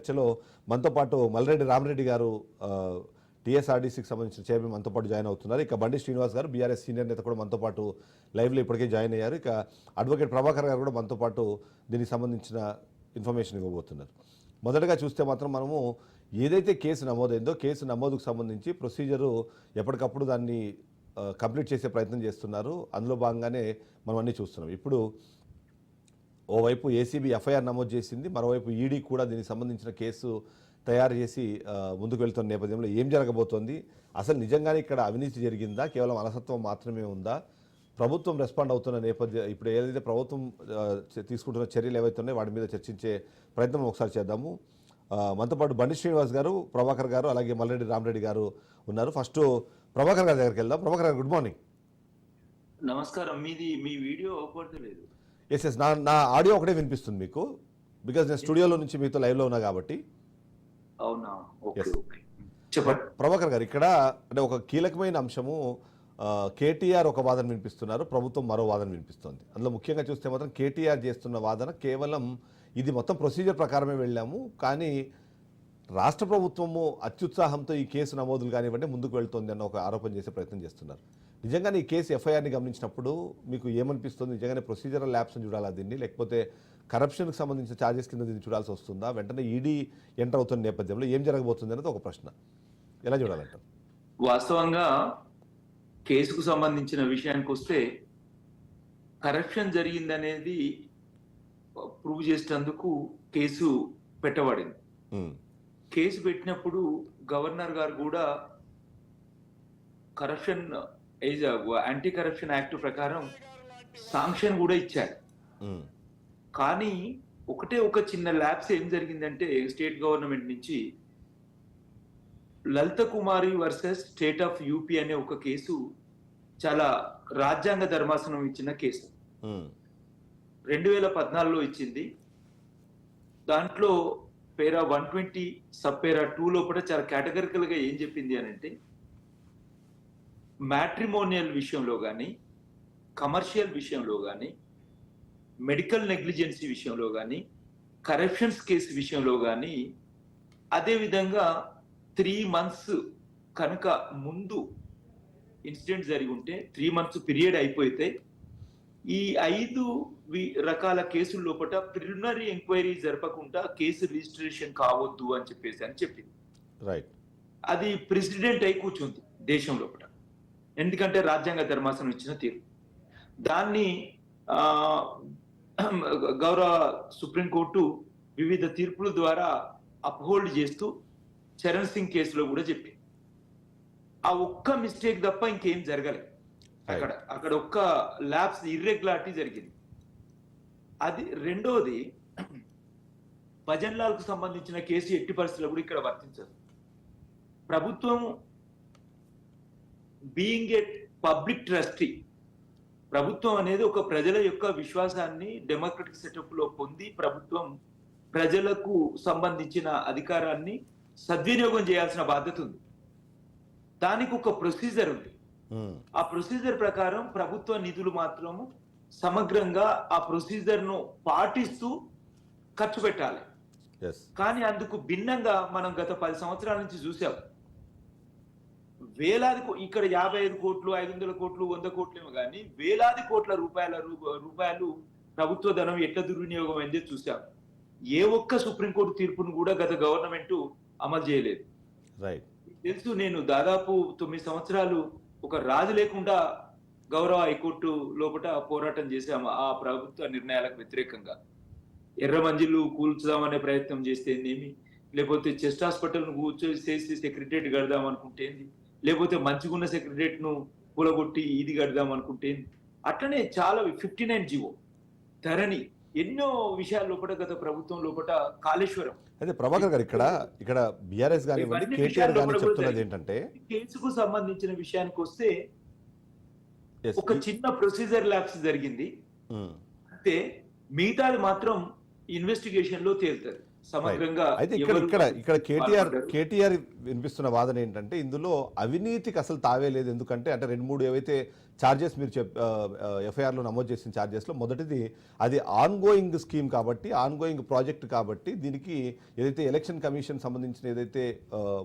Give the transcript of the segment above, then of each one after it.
చర్చలో మనతో పాటు మల్రెడ్డి రామరెడ్డి గారు టీఎస్ఆర్డీసీకి సంబంధించిన చైర్మన్ మనతో పాటు జాయిన్ అవుతున్నారు. ఇక బండి శ్రీనివాస్ గారు బీఆర్ఎస్ సీనియర్ నేత కూడా మనతో పాటు లైవ్లో ఇప్పటికే జాయిన్ అయ్యారు. ఇక అడ్వకేట్ ప్రభాకర్ గారు కూడా మనతో పాటు దీనికి సంబంధించిన ఇన్ఫర్మేషన్ ఇవ్వబోతున్నారు. మొదటగా చూస్తే మాత్రం మనము ఏదైతే కేసు నమోదైందో కేసు నమోదుకు సంబంధించి ప్రొసీజరు ఎప్పటికప్పుడు దాన్ని కంప్లీట్ చేసే ప్రయత్నం చేస్తున్నారు. అందులో భాగంగానే మనం అన్నీ చూస్తున్నాం. ఇప్పుడు ఓవైపు ఏసీబీ ఎఫ్ఐఆర్ నమోదు చేసింది, మరోవైపు ఈడీ కూడా దీనికి సంబంధించిన కేసు తయారు చేసి ముందుకు వెళ్తున్న నేపథ్యంలో ఏం జరగబోతోంది, అసలు నిజంగానే ఇక్కడ అవినీతి జరిగిందా, కేవలం అలసత్వం మాత్రమే ఉందా, ప్రభుత్వం రెస్పాండ్ అవుతున్న నేపథ్యం ఇప్పుడు ఏదైతే ప్రభుత్వం తీసుకుంటున్న చర్యలు ఏవైతే ఉన్నాయో వాటి మీద చర్చించే ప్రయత్నం ఒకసారి చేద్దాము. మనతో పాటు బండి శ్రీనివాస్ గారు, ప్రభాకర్ గారు, అలాగే మల్రెడ్డి రామరెడ్డి గారు ఉన్నారు. ఫస్ట్ ప్రభాకర్ గారి దగ్గరికి వెళ్దాం. ప్రభాకర్ గారు, గుడ్ మార్నింగ్. నమస్కారం. మీ వీడియో అవపడతలేదు. ఎస్ నా ఆడియో ఒకటే వినిపిస్తుంది మీకు, బికాజ్ నేను స్టూడియోలో నుంచి మీతో లైవ్లో ఉన్నా కాబట్టి. అవునా, ఓకే చెప్పండి. ప్రభాకర్ గారు, ఇక్కడ అంటే ఒక కీలకమైన అంశము, కేటీఆర్ ఒక వాదన వినిపిస్తున్నారు, ప్రభుత్వం మరో వాదన వినిపిస్తుంది. అందులో ముఖ్యంగా చూస్తే మాత్రం కేటీఆర్ చేస్తున్న వాదన కేవలం ఇది మొత్తం ప్రొసీజర్ ప్రకారమే వెళ్ళాము, కానీ రాష్ట్ర ప్రభుత్వము అత్యుత్సాహంతో ఈ కేసు నమోదులు కానివ్వండి ముందుకు వెళ్తోంది అన్న ఒక ఆరోపణ చేసే ప్రయత్నం చేస్తున్నారు. నిజంగానే ఈ కేసు ఎఫ్ఐఆర్ని గమనించినప్పుడు మీకు ఏమనిపిస్తుంది? నిజంగానే ప్రొసీజరల్ ల్యాబ్స్ని చూడాలా దీన్ని, లేకపోతే కరప్షన్కి సంబంధించిన ఛార్జెస్ కింద దీన్ని చూడాల్సి వస్తుందా? వెంటనే ఈడీ ఎంటర్ అవుతున్న నేపథ్యంలో ఏం జరగబోతుంది అనేది ఒక ప్రశ్న. ఎలా చూడాలంటారు? వాస్తవంగా కేసుకు సంబంధించిన విషయానికి వస్తే కరప్షన్ జరిగిందనేది ప్రూవ్ చేసేందుకు కేసు పెట్టబడింది. కేసు పెట్టినప్పుడు గవర్నర్ గారు కూడా కరప్షన్ యాంటీ కరప్షన్ యాక్ట్ ప్రకారం శాంక్షన్ కూడా ఇచ్చారు. కానీ ఒక చిన్న ల్యాబ్స్ ఏం జరిగిందంటే స్టేట్ గవర్నమెంట్ నుంచి లలిత కుమారి వర్సెస్ స్టేట్ ఆఫ్ యూపీ అనే ఒక కేసు చాలా రాజ్యాంగ ధర్మాసనం ఇచ్చిన కేసు 2014లో ఇచ్చింది. దాంట్లో పేరా 120 సబ్ పేరా 2 లోపల చాలా కేటగరికల్ గా ఏం చెప్పింది అని అంటే, మ్యాట్రిమోనియల్ విషయంలో కానీ, కమర్షియల్ విషయంలో కానీ, మెడికల్ నెగ్లిజెన్సీ విషయంలో కానీ, కరప్షన్స్ కేసు విషయంలో కానీ, అదేవిధంగా 3 months కనుక ముందు ఇన్సిడెంట్ జరిగి ఉంటే 3 months పీరియడ్ అయిపోతే ఈ 5 రకాల కేసుల లోపల ప్రిలిమినరీ ఎంక్వైరీ జరపకుండా కేసు రిజిస్ట్రేషన్ కావద్దు అని చెప్పింది. రైట్. అది ప్రెసిడెంట్ అయి కూర్చుంది దేశం లోపల, ఎందుకంటే రాజ్యాంగ ధర్మాసనం ఇచ్చిన తీర్పు. దాన్ని గౌరవ సుప్రీంకోర్టు వివిధ తీర్పుల ద్వారా అప్హోల్డ్ చేస్తూ చరణ్ సింగ్ కేసులో కూడా చెప్పింది. ఆ ఒక్క మిస్టేక్ తప్ప ఇంకేం జరగలేదు. అక్కడ ఒక్క ల్యాబ్స్ ఇర్రెగ్యులారిటీ జరిగింది. అది రెండోది, భజన్ లాల్ కు సంబంధించిన కేసు ఎట్టి పరిస్థితుల్లో కూడా ఇక్కడ వర్తించదు. ప్రభుత్వం బీయింగ్ ఏ పబ్లిక్ ట్రస్టీ, ప్రభుత్వం అనేది ఒక ప్రజల యొక్క విశ్వాసాన్ని డెమోక్రటిక్ సెటప్ లో పొంది ప్రభుత్వం ప్రజలకు సంబంధించిన అధికారాన్ని సద్వినియోగం చేయాల్సిన బాధ్యత ఉంది. దానికి ఒక ప్రొసీజర్ ఉంది. ఆ ప్రొసీజర్ ప్రకారం ప్రభుత్వ నిధులు మాత్రము సమగ్రంగా ఆ ప్రొసీజర్ ను పాటిస్తూ ఖర్చు పెట్టాలి. కానీ అందుకు భిన్నంగా మనం గత 10 సంవత్సరాల నుంచి చూసాం. వేలాది, ఇక్కడ 55 కోట్లు, 500 కోట్లు, 100 కోట్లేమో కానీ వేలాది కోట్ల రూపాయలు ప్రభుత్వ ధనం ఎట్లా దుర్వినియోగం అయిందో చూసాం. ఏ ఒక్క సుప్రీంకోర్టు తీర్పును కూడా గత గవర్నమెంట్ అమలు చేయలేదు. తెలుసు, నేను దాదాపు 9 సంవత్సరాలు ఒక రాజు లేకుండా గౌరవ హైకోర్టు లోపల పోరాటం చేశాము ఆ ప్రభుత్వ నిర్ణయాలకు వ్యతిరేకంగా. ఎర్రమంజిల్లు కూల్చుదామనే ప్రయత్నం చేస్తే ఏమి, లేకపోతే చెస్ట్ హాస్పిటల్ ను కూర్చోసేసి సెక్రటరేట్ కడదాం అనుకుంటే, లేకపోతే మంచిగున్న సెక్రటరేట్ ను కూలగొట్టి ఇది కడదాం అనుకుంటే, అట్లనే చాలా 59 జీవో, ధరణి, ఎన్నో విషయాల లోపల గత ప్రభుత్వం లోపల కాళేశ్వరం. అయితే ప్రభాకర్ గారు, ఇక్కడ బీఆర్ఎస్ కానివ్వండి, కేటీఆర్ గాని చెప్తున్నది ఏంటంటే, కేసుకు సంబంధించిన విషయానికి వస్తే ఒక చిన్న ప్రొసీజర్ ల్యాబ్స్ జరిగింది అంటే మిగతాది మాత్రం ఇన్వెస్టిగేషన్ లో తేలుతుంది సమగ్రంగా. అయితే ఇక్కడ కేటీఆర్ వినిపిస్తున్న వాదన ఏంటంటే, ఇందులో అవినీతికి అసలు తావే లేదు. ఎందుకంటే 2-3 ఏవైతే ఛార్జెస్ మీరు ఎఫ్ఐఆర్లో నమోదు చేసిన ఛార్జెస్లో మొదటిది అది ఆన్గోయింగ్ స్కీమ్ కాబట్టి, ఆన్గోయింగ్ ప్రాజెక్ట్ కాబట్టి దీనికి ఏదైతే ఎలక్షన్ కమిషన్ సంబంధించిన ఏదైతే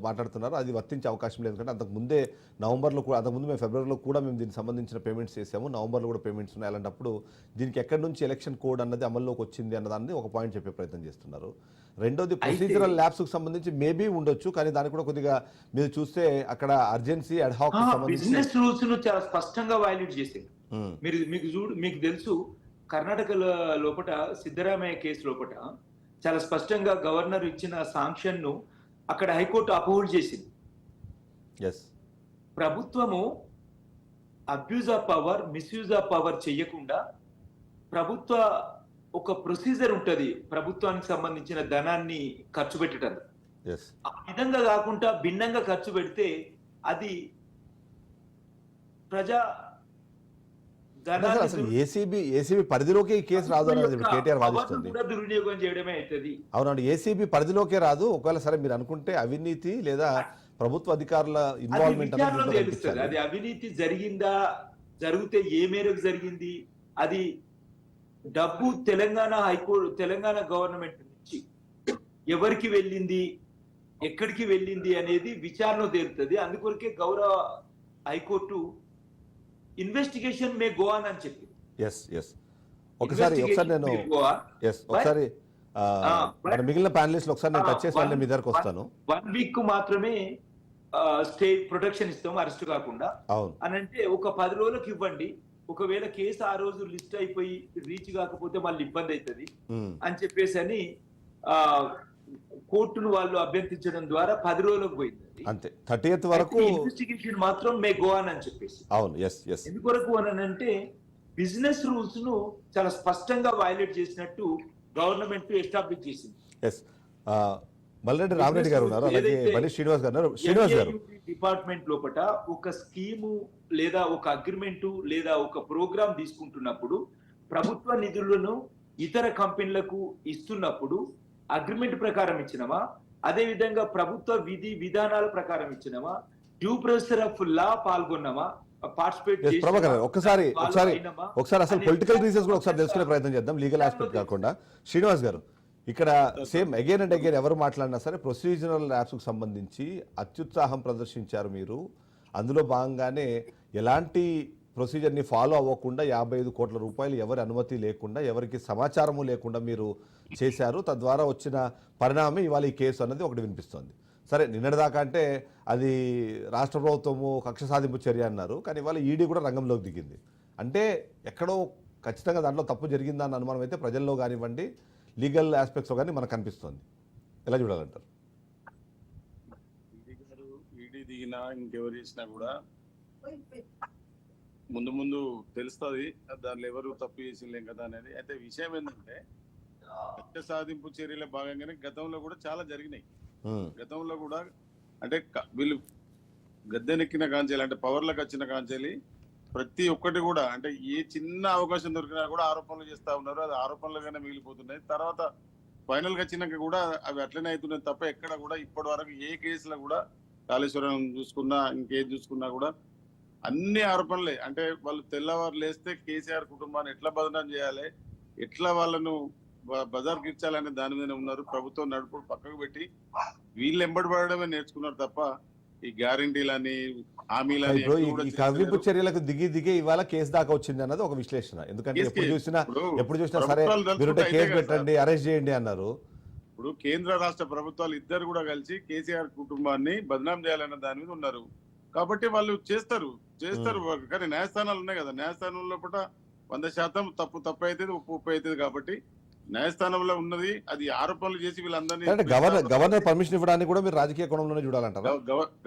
మాట్లాడుతున్నారో అది వర్తించే అవకాశం లేదు. ఎందుకంటే అంతకుముందే నవంబర్లో కూడా, అంతకుముందు మేము ఫిబ్రవరిలో కూడా మేము దీనికి సంబంధించిన పేమెంట్స్ చేసాము, నవంబర్లో కూడా పేమెంట్స్ ఉన్నాయి. అలాంటప్పుడు దీనికి ఎక్కడి నుంచి ఎలక్షన్ కోడ్ అన్నది అమల్లోకి వచ్చింది అన్నదాన్ని ఒక పాయింట్ చెప్పే ప్రయత్నం చేస్తున్నారు. రెండోది ప్రొసీజరల్ ల్యాబ్స్కి సంబంధించి మేబీ ఉండొచ్చు, కానీ దానికి కూడా కొద్దిగా మీరు చూస్తే అక్కడ అర్జెన్సీ అడ్హాక్ బిజినెస్ రూల్స్ ను చాలా స్పష్టంగా వైలేట్ చేసింది. మీకు తెలుసు, కర్ణాటక లోపల సిద్ధరామయ్య కేసు లోపల చాలా స్పష్టంగా గవర్నర్ ఇచ్చిన సాంక్షన్ ను అక్కడ హైకోర్టు అప్హోల్డ్ చేసింది. ప్రభుత్వము abuse of power, misuse of power చెయ్యకుండా ప్రభుత్వ ఒక ప్రొసీజర్ ఉంటది ప్రభుత్వానికి సంబంధించిన ధనాన్ని ఖర్చు పెట్టడం. ఆ విధంగా కాకుండా భిన్నంగా ఖర్చు పెడితే అది ప్రజా ఏసీబీ పరిధిలోకి ఈ కేసు రాదు అనేది కేటీఆర్ వాదిస్తుంది. దుర్వినియోగం చేయడమే అవుతుంది. అవునండి, ఏసీబీ పరిధిలోకే రాదు. ఒకవేళ సరే మీరు అనుకుంటే అవినీతి లేదా ప్రభుత్వ అధికారుల ఇన్వాల్వ్మెంట్ తెలుస్తుంది. అది అవినీతి జరిగిందా, జరిగితే ఏ మేరకు జరిగింది, అది డబ్బు తెలంగాణ గవర్నమెంట్ నుంచి ఎవరికి వెళ్ళింది, ఎక్కడికి వెళ్ళింది అనేది విచారణ తేలుతుంది. అందుకొరకే గౌరవ high court investigation may go on అని చెప్పింది. ఒకసారి మిగిలిన ప్యానలిస్ట్ ఒకసారి నేను టచ్ చేసి మీ దగ్గరకు వస్తాను. 1 వీక్ మాత్రమే స్టే ప్రొటెక్షన్ ఇస్తాము అరెస్ట్ కాకుండా అని అంటే, ఒక 10 రోజులకు ఇవ్వండి. ఒకవేళ కేసు ఆ రోజు లిస్ట్ అయిపోయి రీచ్ కాకపోతే మళ్ళీ ఇబ్బంది అవుతుంది అని చెప్పేసి అని కోర్టును వాళ్ళు అభ్యర్థించడం ద్వారా 10 రోజులకు పోయింది. అంతే, 30th వరకు ఇన్వెస్టిగేషన్ మాత్రం మే గో ఆన్ అని చెప్పేసి. అవును, ఎందుకొరకు అని అంటే బిజినెస్ రూల్స్ ను చాలా స్పష్టంగా వైలేట్ చేసినట్టు గవర్నమెంట్ ఎస్టాబ్లిష్ చేసింది. మల్రెడ్డి రామరెడ్డి గారు ఉన్నారు, అలాగే బండి శ్రీనివాస్ గారు. డిపార్ట్మెంట్ లోపల ఒక స్కీము లేదా ఒక అగ్రిమెంటు లేదా ఒక ప్రోగ్రామ్ తీసుకుంటున్నప్పుడు ప్రభుత్వ నిధులను ఇతర కంపెనీలకు ఇస్తున్నప్పుడు అగ్రిమెంట్ ప్రకారం ఇచ్చినమా, అదే విధంగా ప్రభుత్వ విధి విధానాల ప్రకారం ఇచ్చినమా, డ్యూ ప్రొసీజర్ ఆఫ్ లా పాల్గొన్నామా, పార్టిసిపేట్ ఒకసారి అసలు పొలిటికల్ రీజన్స్ కూడా ఒకసారి తెలుసుకునే ప్రయత్నం చేద్దాం, లీగల్ ఆస్పెక్ట్ కాకుండా. శ్రీనివాస్ గారు, ఇక్కడ సేమ్ అగైన్ అండ్ అగైన్ ఎవరు మాట్లాడినా సరే ప్రొసీజరల్ ల్యాబ్స్కు సంబంధించి అత్యుత్సాహం ప్రదర్శించారు మీరు. అందులో భాగంగానే ఎలాంటి ప్రొసీజర్ని ఫాలో అవ్వకుండా 55 కోట్ల రూపాయలు ఎవరి అనుమతి లేకుండా, ఎవరికి సమాచారము లేకుండా మీరు చేశారు. తద్వారా వచ్చిన పరిణామం ఇవాళ ఈ కేసు అన్నది ఒకటి వినిపిస్తోంది. సరే, నిన్నటిదాకా అంటే అది రాష్ట్ర ప్రభుత్వము కక్ష సాధింపు చర్య అన్నారు, కానీ ఇవాళ ఈడీ కూడా రంగంలోకి దిగింది. అంటే ఎక్కడో ఖచ్చితంగా దాంట్లో తప్పు జరిగిందన్న అనుమానం అయితే ప్రజల్లో కానివ్వండి, లీగల్ ఆస్పెక్ట్స్లో కానీ మనకు కనిపిస్తుంది. ఎలా చూడాలంటారు? ఈడీ దిగినా ఇంకెవరు చేసినా కూడా ముందు తెలుస్తుంది దానిలో ఎవరు తప్పు చేసిందేం కదా అనేది. అయితే విషయం ఏంటంటే కక్ష సాధింపు చర్యల భాగంగానే గతంలో కూడా చాలా జరిగినాయి. గతంలో కూడా అంటే వీళ్ళు గద్దెనెక్కిన కాంచెలు, అంటే పవర్లకు వచ్చిన కాంచెలి ప్రతి ఒక్కటి కూడా అంటే ఏ చిన్న అవకాశం దొరికినా కూడా ఆరోపణలు చేస్తా ఉన్నారు. అది ఆరోపణలుగానే మిగిలిపోతున్నాయి. తర్వాత ఫైనల్ గా వచ్చినాక కూడా అవి అట్లనే అవుతున్నాయి తప్ప ఎక్కడ కూడా ఇప్పటి వరకు ఏ కేసులో కూడా కాళేశ్వరం చూసుకున్నా ఇంకేం చూసుకున్నా కూడా అన్ని ఆరోపణలే. అంటే వాళ్ళు తెల్లవారు లేస్తే కేసీఆర్ కుటుంబాన్ని ఎట్లా బదనాం చేయాలి, ఎట్లా వాళ్ళను బజార్కి ఇచ్చాలనే దాని మీద ఉన్నారు. ప్రభుత్వం నడుపు పక్కకు పెట్టి వీళ్ళు ఎంబడిపడమే నేర్చుకున్నారు తప్ప ఈ గ్యారంటీలని హామీలని కవ్వింపు చర్యలకు దిగి ఇవాళ కేసు దాకా వచ్చింది అన్నది ఒక విశ్లేషణ. ఎందుకంటే ఎప్పుడు చూసినా సరే మీరు కేసు పెట్టండి, అరెస్ట్ చేయండి అన్నారు. ఇప్పుడు కేంద్ర రాష్ట్ర ప్రభుత్వాలు ఇద్దరు కూడా కలిసి కేసీఆర్ కుటుంబాన్ని బదనాం చేయాలన్న దాని మీద ఉన్నారు. కాబట్టి వాళ్ళు చేస్తారు. కానీ న్యాయస్థానాలు ఉన్నాయి కదా, న్యాయస్థానంలో కూడా 100% తప్పు అవుతుంది, ఉప్పు అవుతుంది. కాబట్టి న్యాయస్థానంలో ఉన్నది అది ఆరోపణలు చేసి వీళ్ళందరినీ గవర్నర్ పర్మిషన్ ఇవ్వడానికి కూడా మీరు రాజకీయ కోణంలోనే చూడాలంటారా?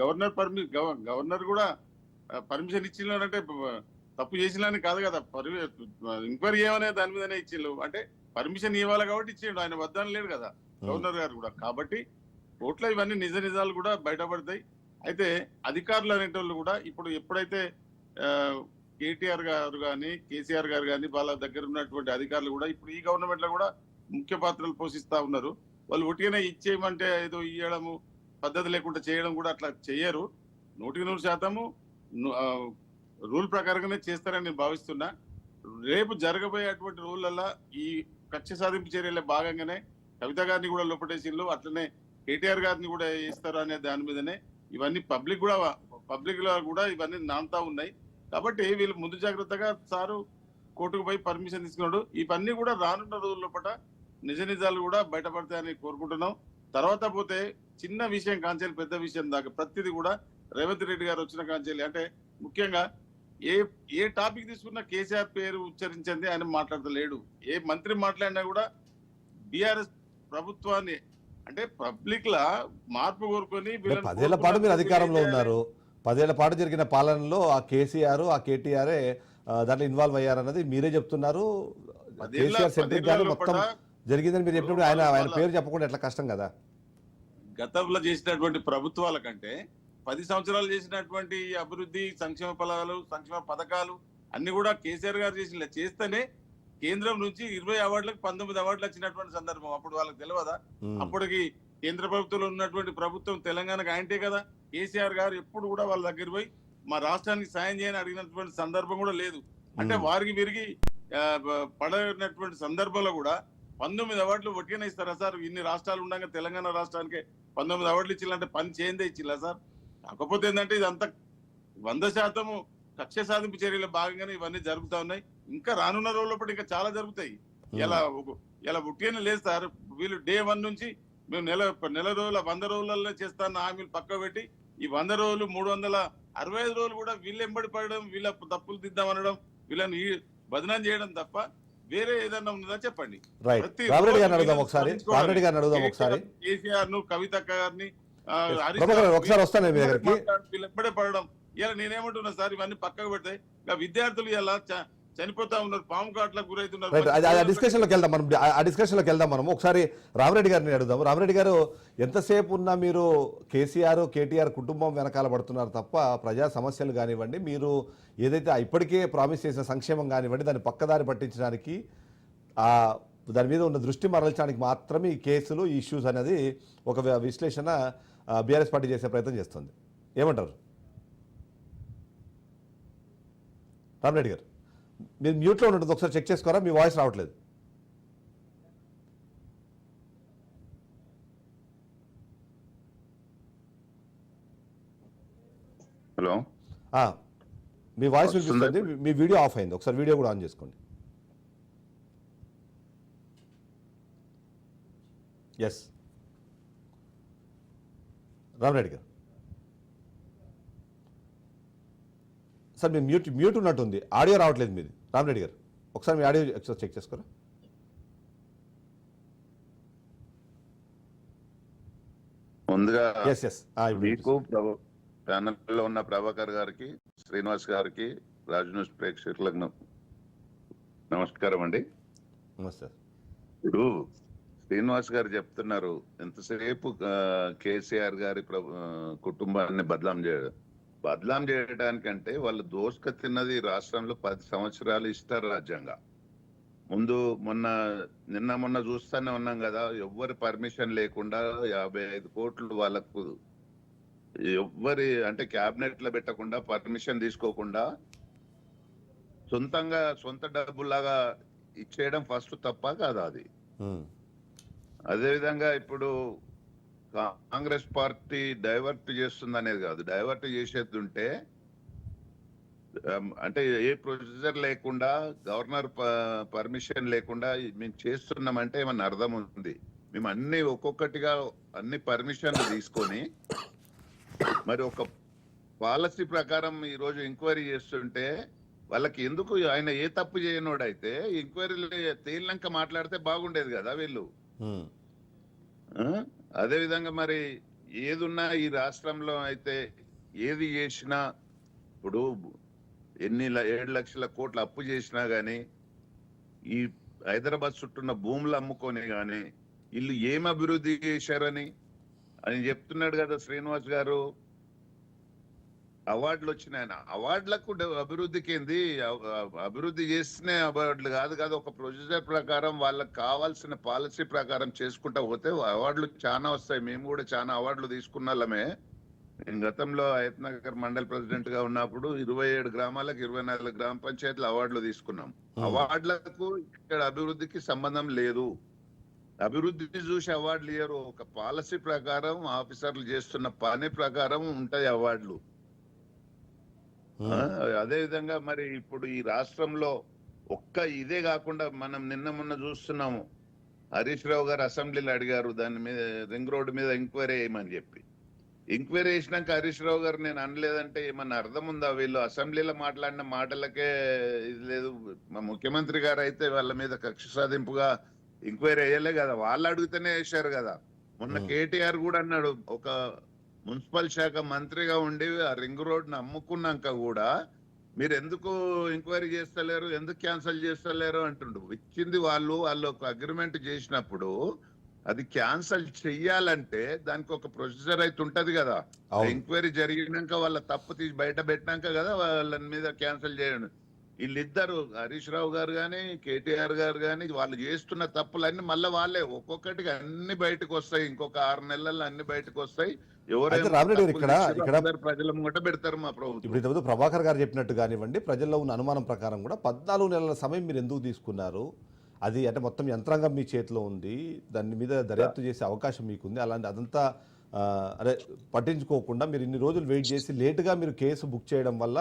గవర్నర్ కూడా పర్మిషన్ ఇచ్చినారంటే తప్పు చేసినాని కాదు కదా, ఎంక్వైరీ ఏమనే దాని మీదనే ఇచ్చిళ్ళు. అంటే పర్మిషన్ ఇవ్వాలి కాబట్టి ఇచ్చిండు, ఆయన వద్దని లేడు కదా గవర్నర్ గారు కూడా. కాబట్టి కోర్టులో ఇవన్నీ నిజాలు కూడా బయటపడతాయి. అయితే అధికారులు అనేటోళ్ళు కూడా ఇప్పుడు ఎప్పుడైతే కేటీఆర్ గారు కానీ కేసీఆర్ గారు కానీ వాళ్ళ దగ్గర ఉన్నటువంటి అధికారులు కూడా ఇప్పుడు ఈ గవర్నమెంట్ లో కూడా ముఖ్య పాత్రలు పోషిస్తా ఉన్నారు. వాళ్ళు ఒట్టిగానే ఇచ్చేయమంటే ఏదో ఇవ్వడము, పద్ధతి లేకుండా చేయడం కూడా అట్లా చేయరు. 100% రూల్ ప్రకారంగానే చేస్తారని నేను భావిస్తున్నా. రేపు జరగబోయేటువంటి రూళ్ళల్లో ఈ కక్ష సాధింపు చర్యల భాగంగానే కవిత గారిని కూడా లోపటేసిళ్ళు, అట్లనే కేటీఆర్ గారిని కూడా వేస్తారు అనే దాని మీదనే ఇవన్నీ పబ్లిక్ లో కూడా ఇవన్నీ నానుతా ఉన్నాయి. కాబట్టి వీళ్ళు ముందు జాగ్రత్తగా సారు కోర్టుకు పోయి పర్మిషన్ తీసుకున్నాడు. ఇవన్నీ కూడా రానున్న రోజుల లోపల నిజ నిజాలు కూడా బయటపడతాయని కోరుకుంటున్నాం. తర్వాత పోతే చిన్న విషయం కాంచెలు పెద్ద విషయం దాకా ప్రతిదీ కూడా రేవంత్ రెడ్డి గారు వచ్చిన కాంచెలు అంటే ముఖ్యంగా ఏ టాపిక్ తీసుకున్నా కేసీఆర్ పేరు ఉచ్చరించింది ఆయన మాట్లాడతలేడు. ఏ మంత్రి మాట్లాడినా కూడా బీఆర్ఎస్ ప్రభుత్వాన్ని అంటే పబ్లిక్ లా మార్పు కోరుకొని 10 ఏళ్ల పాటు మీరు అధికారంలో ఉన్నారు. 10 ఏళ్ల పాటు జరిగిన పాలనలో ఆ కేసీఆర్ ఆ కేటీఆర్ఏ దాంట్లో ఇన్వాల్వ్ అయ్యారన్నది మీరే చెప్తున్నారు. కేసీఆర్ సెంట్రిక్ గారు మొత్తం జరిగిందని మీరు చెప్పినప్పుడు ఆయన పేరు చెప్పకుండా ఎట్లా కష్టం కదా. గతంలో చేసినటువంటి ప్రభుత్వాల కంటే 10 సంవత్సరాలు చేసినటువంటి అభివృద్ధి సంక్షేమ ఫలాలు సంక్షేమ పథకాలు అన్ని కూడా కేసీఆర్ గారు చేస్తేనే కేంద్రం నుంచి 20 అవార్డులకు 19 అవార్డులు వచ్చినటువంటి సందర్భం. అప్పుడు వాళ్ళకి తెలియదా? అప్పటికి కేంద్ర ప్రభుత్వంలో ఉన్నటువంటి ప్రభుత్వం తెలంగాణకు ఆయనటే కదా. కేసీఆర్ గారు ఎప్పుడు కూడా వాళ్ళ దగ్గర పోయి మా రాష్ట్రానికి సాయం చేయని అడిగినటువంటి సందర్భం కూడా లేదు. అంటే వారికి విరిగి పడినటువంటి సందర్భంలో కూడా 19 అవార్డులు ఒట్టిగానే ఇస్తారా సార్? ఇన్ని రాష్ట్రాలు ఉండగా తెలంగాణ రాష్ట్రానికి 19 అవార్డులు ఇచ్చిల్లంటే పని చేయందే ఇచ్చిల్లా సార్? కాకపోతే ఏంటంటే ఇదంతా 100% కక్ష సాధింపు చర్యల భాగంగానే ఇవన్నీ జరుగుతా ఉన్నాయి. ఇంకా రానున్న రోజుల్లో ఇంకా చాలా జరుగుతాయి. ఇలా ఒట్టిగానే లేదు సార్. వీళ్ళు డే 1 నుంచి మేము నెల రోజుల 100 రోజులలో చేస్తాన్న హామీలు పక్క పెట్టి ఈ 100 రోజులు 365 రోజులు కూడా వీళ్ళు ఎంబడి పడడం, వీళ్ళ తప్పులు దిద్దామనడం, వీళ్ళని బదనాం చేయడం తప్ప వేరే ఏదన్నా ఉన్నదా చెప్పండి. కేసీఆర్ ను కవితక్క గారిని వీళ్ళు ఎంబడే పడడం. ఇలా నేనేమంటున్నా సార్, ఇవన్నీ పక్కకు పెడితే ఇక విద్యార్థులు ఇలా చనిపోతా ఉన్నారు, పాము కాట్లకు గురవుతున్నారు. ఆ డిస్కషన్లోకి వెళ్దాం మనం. ఒకసారి రామరెడ్డి గారిని అడుగుదాం. రామరెడ్డి గారు, ఎంతసేపు ఉన్నా మీరు కేసీఆర్ కేటీఆర్ కుటుంబం వెనకాల పడుతున్నారు తప్ప ప్రజా సమస్యలు కానివ్వండి, మీరు ఏదైతే ఇప్పటికే ప్రామిస్ చేసిన సంక్షేమం కానివ్వండి, దాన్ని పక్కదారి పట్టించడానికి దాని మీద ఉన్న దృష్టి మరల్చడానికి మాత్రమే ఈ కేసులు ఈ ఇష్యూస్ అనేది ఒక విశ్లేషణ బీఆర్ఎస్ పార్టీ చేసే ప్రయత్నం చేస్తుంది. ఏమంటారు రామరెడ్డి గారు? మీరు మ్యూట్లో ఉంటుంది, ఒకసారి చెక్ చేసుకోరా, మీ వాయిస్ రావట్లేదు. హలో, మీ వాయిస్ వినిపిస్తుంది, మీ వీడియో ఆఫ్ అయింది, ఒకసారి వీడియో కూడా ఆన్ చేసుకోండి. ఎస్ రామరెడ్డి గారు సార్, మీ మ్యూట్ ఉన్నట్టుంది, ఆడియో రావట్లేదు మీది. రామరెడ్డి గారు ఒకసారి మీ ఆడియో ఒకసారి చెక్ చేసుకోరా. ముందుగా మీకు ప్యానెల్లో ఉన్న ప్రభాకర్ గారికి, శ్రీనివాస్ గారికి, రాజ్ న్యూస్ ప్రేక్షకులకు నమస్కారం అండి. నమస్తే. ఇప్పుడు శ్రీనివాస్ గారు చెప్తున్నారు ఎంతసేపు కేసీఆర్ గారి కుటుంబాన్ని బదలాం చేయడానికంటే వాళ్ళు దోసుక తిన్నది రాష్ట్రంలో 10 సంవత్సరాలు ఇస్తారు రాజ్యాంగ. నిన్న చూస్తూనే ఉన్నాం కదా, ఎవ్వరి పర్మిషన్ లేకుండా 55 కోట్లు వాళ్ళకు అంటే క్యాబినెట్ లో పెట్టకుండా పర్మిషన్ తీసుకోకుండా సొంత డబ్బులాగా ఇచ్చేయడం ఫస్ట్ తప్ప కాదా అది? అదే విధంగా ఇప్పుడు కాంగ్రెస్ పార్టీ డైవర్ట్ చేస్తుంది అనేది కాదు, డైవర్ట్ చేసేది ఉంటే అంటే ఏ ప్రొసీజర్ లేకుండా గవర్నర్ పర్మిషన్ లేకుండా మేము చేస్తున్నామంటే ఏమన్నా అర్థం ఉంది? మేము అన్ని ఒక్కొక్కటిగా అన్ని పర్మిషన్లు తీసుకొని మరి ఒక పాలసీ ప్రకారం ఈ రోజు ఎంక్వైరీ చేస్తుంటే వాళ్ళకి ఎందుకు, ఆయన ఏ తప్పు చేయనోడైతే ఎంక్వైరీలు తేలినాక మాట్లాడితే బాగుండేది కదా వీళ్ళు. అదే విధంగా మరి ఏదున్నా ఈ రాష్ట్రంలో అయితే ఏది చేసినా ఇప్పుడు 7 లక్షల కోట్ల అప్పు చేసినా గానీ, ఈ హైదరాబాద్ చుట్టూన్న భూములు అమ్ముకొని గానీ వీళ్ళు ఏం అభివృద్ధి చేశారని అని చెప్తున్నాడు కదా శ్రీనివాస్ గారు. అవార్డులు వచ్చినాయన, అవార్డులకు అభివృద్ధికి ఏంది? అభివృద్ధి చేస్తేనే అవార్డులు కాదు కదా, ఒక ప్రొసీజర్ ప్రకారం వాళ్ళకి కావాల్సిన పాలసీ ప్రకారం చేసుకుంటా పోతే అవార్డులు చాలా వస్తాయి. మేము కూడా చాలా అవార్డులు తీసుకున్న వాళ్ళమే. నేను గతంలో అయత్ నగర్ మండల్ ప్రెసిడెంట్ గా ఉన్నప్పుడు 27 గ్రామాలకు 24 గ్రామ పంచాయతీల అవార్డులు తీసుకున్నాం. అవార్డులకు ఇక్కడ అభివృద్ధికి సంబంధం లేదు. అభివృద్ధి చూసి అవార్డులు ఇయ్యరు. ఒక పాలసీ ప్రకారం ఆఫీసర్లు చేస్తున్న పని ప్రకారం ఉంటాయి అవార్డులు. అదే విధంగా మరి ఇప్పుడు ఈ రాష్ట్రంలో ఒక్క ఇదే కాకుండా మనం నిన్న మొన్న చూస్తున్నాము, హరీష్ రావు గారు అసెంబ్లీలో అడిగారు దాని మీద రింగ్ రోడ్డు మీద ఎంక్వైరీ చేయమని చెప్పి. ఎంక్వైరీ చేసినాక హరీష్ రావు గారు నేను అనలేదంటే ఏమన్నా అర్థం ఉందా? వీళ్ళు అసెంబ్లీలో మాట్లాడిన మాటలకే ఇది లేదు. మా ముఖ్యమంత్రి గారు అయితే వాళ్ళ మీద కక్ష సాధింపుగా ఎంక్వైరీ అయ్యలే కదా, వాళ్ళు అడిగితేనే వేశారు కదా. మొన్న కేటీఆర్ కూడా అన్నాడు, ఒక మున్సిపల్ శాఖ మంత్రిగా ఉండి ఆ రింగ్ రోడ్ని అమ్ముకున్నాక కూడా మీరు ఎందుకు ఎంక్వైరీ చేస్తలేరు, ఎందుకు క్యాన్సిల్ చేస్తలేరు అంటుండు. ఇచ్చింది వాళ్ళు ఒక అగ్రిమెంట్ చేసినప్పుడు అది క్యాన్సిల్ చెయ్యాలంటే దానికి ఒక ప్రొసీజర్ అయితే ఉంటది కదా. ఎంక్వైరీ జరిగినాక వాళ్ళ తప్పు తీసి బయట పెట్టినాక కదా వాళ్ళ మీద క్యాన్సిల్ చేయడం. వీళ్ళిద్దరు హరీష్ రావు గారు కానీ కేటీఆర్ గారు కానీ వాళ్ళు చేస్తున్న తప్పులన్నీ మళ్ళీ వాళ్ళే ఒక్కొక్కటికి అన్ని బయటకు వస్తాయి. ఇంకొక 6 నెలల్లో అన్ని బయటకు వస్తాయి. ప్రజల ముంగట పెడతారు మా ప్రభుత్వం. ఇప్పుడు ఇంతకుముందు ప్రభాకర్ గారు చెప్పినట్టు కానివ్వండి, ప్రజల్లో ఉన్న అనుమానం ప్రకారం కూడా 14 నెలల సమయం మీరు ఎందుకు తీసుకున్నారు? అది అంటే మొత్తం యంత్రాంగం మీ చేతిలో ఉంది, దాని మీద దర్యాప్తు చేసే అవకాశం మీకుంది. అలాంటి అదంతా అదే పట్టించుకోకుండా మీరు ఇన్ని రోజులు వెయిట్ చేసి లేటుగా మీరు కేసు బుక్ చేయడం వల్ల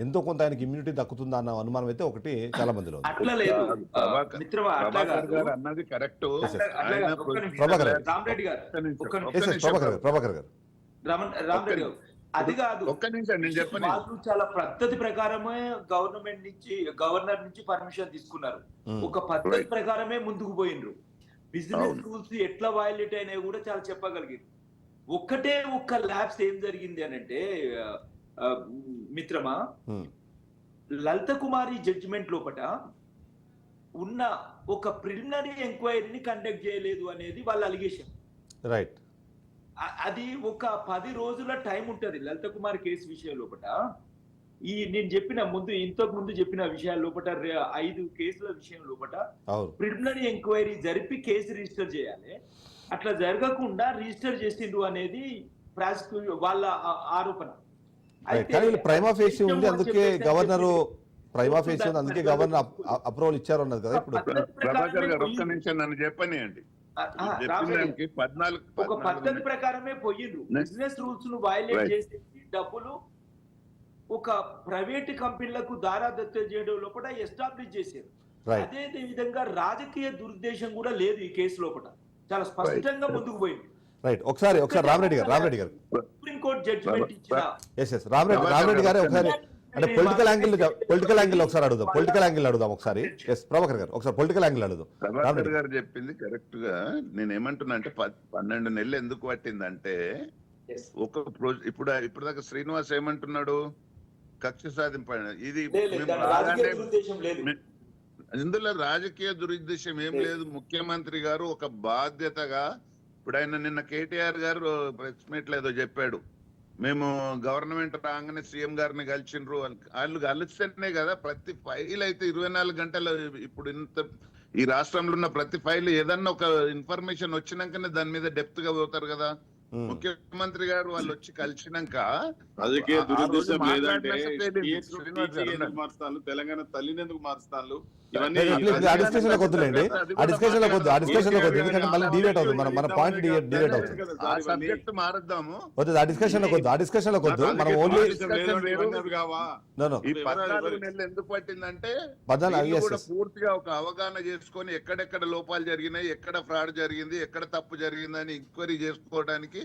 ఎంతో కొంత ఆయనకి ఇమ్యూనిటీ దక్కుతుందా అన్న అనుమానం అయితే ఒకటి చాలా మందిలో ఉంది. అన్నది కరెక్ట్. ప్రభాకర్ గారు అది కాదు, ఒక్క నిమిషం నేను చెప్పను. వాళ్ళు చాలా పద్ధతి ప్రకారమే గవర్నర్ నుంచి పర్మిషన్ తీసుకున్నారు. ఒక పద్ధతి ప్రకారమే ముందుకు పోయినరు. బిజినెస్ రూల్స్ ఎట్లా వయలేట్ అయినాయి కూడా చాలా చెప్పగలిగారు. ఒక్క ల్యాబ్స్ ఏం జరిగింది అని అంటే మిత్రమా, లలిత కుమారి జడ్జిమెంట్ లోపట ఉన్న ఒక ప్రిలిమినరీ ఎంక్వైరీని కండక్ట్ చేయలేదు అనేది వాళ్ళ అలిగేషన్. రైట్. అది ఒక 10 రోజుల టైం ఉంటది లలిత కుమార్ కేసు విషయం లోపట. నేను ఇంతకు ముందు చెప్పిన విషయాల లోపట 5 కేసుల విషయం లోపట ప్రిలిమినరీ ఎంక్వైరీ జరిపి కేసు రిజిస్టర్ చేయాలి. అట్లా జరగకుండా రిజిస్టర్ చేసిండ్రు అనేది వాళ్ళ ఆరోపణ. ప్రైమా ఫేసి ఉంది, అందుకే గవర్నర్ అందుకే గవర్నర్ అప్రూవల్ ఇచ్చారు అన్నది కదా. ఇప్పుడు ప్రభాకర్ గారు ఒక్క నిమిషం నన్ను చెప్పనియండి. ఒక పద్ధతి ప్రకారమే పోయిండ్రు. బిజినెస్ రూల్స్ ను వయలేట్ చేసేసి డబ్బులు ఒక ప్రైవేట్ కంపెనీలకు దారాదత్తం చేయడం లోపల ఎస్టాబ్లిష్ చేశారు. అదే విధంగా రాజకీయ దురుద్దేశం కూడా లేదు ఈ కేసు లోపల, చాలా స్పష్టంగా ముందుకు పోయింది. రైట్. ఒకసారి రామరెడ్డి గారు సుప్రీంకోర్టు జడ్జిమెంట్ ఇచ్చిన రామరెడ్డి గారు ఒకసారి అంటే పొలిటికల్ యాంగిల్ ఒకసారి అడుగుదాం ఒకసారి. ప్రభాకర్ గారు ఒకసారి పొలిటికల్ యాంగిల్ అడుగుదాం. ప్రభాకర్ గారు చెప్పింది కరెక్ట్ గా. నేను ఏమంటున్నా అంటే 12 నెలలు ఎందుకు పట్టిందంటే ఇప్పుడు దాకా శ్రీనివాస్ ఏమంటున్నాడు, కక్ష సాధింపు. ఇది ఇందులో రాజకీయ దురుద్దేశం ఏం లేదు. ముఖ్యమంత్రి గారు ఒక బాధ్యతగా ఇప్పుడు ఆయన నిన్న కేటీఆర్ గారు ప్రెస్ మీట్ ఏదో చెప్పాడు, మేము గవర్నమెంట్ రాగానే సీఎం గారిని కలిసిండ్రు. వాళ్ళు కలిస్తేనే కదా ప్రతి ఫైల్ అయితే 24 గంటలు. ఇప్పుడు ఈ రాష్ట్రంలో ఉన్న ప్రతి ఫైల్ ఏదన్నా ఒక ఇన్ఫర్మేషన్ వచ్చినాకనే దాని మీద డెప్త్ గా పోతారు కదా. ముఖ్యమంత్రి గారు వాళ్ళు వచ్చి కలిసినాక రాజకీయ దురుద్దేశం లేదంటే మారుస్తాను, తెలంగాణ తల్లిని ఎందుకు మారుస్తాను, ఇవన్నీ సబ్జెక్ట్ మారుద్దాము. ఈ 14 నెలలు ఎందుకు పట్టిందంటే పూర్తిగా ఒక అవగాహన చేసుకొని ఎక్కడెక్కడ లోపాలు జరిగినాయి, ఎక్కడ ఫ్రాడ్ జరిగింది, ఎక్కడ తప్పు జరిగిందని ఎంక్వైరీ చేసుకోవడానికి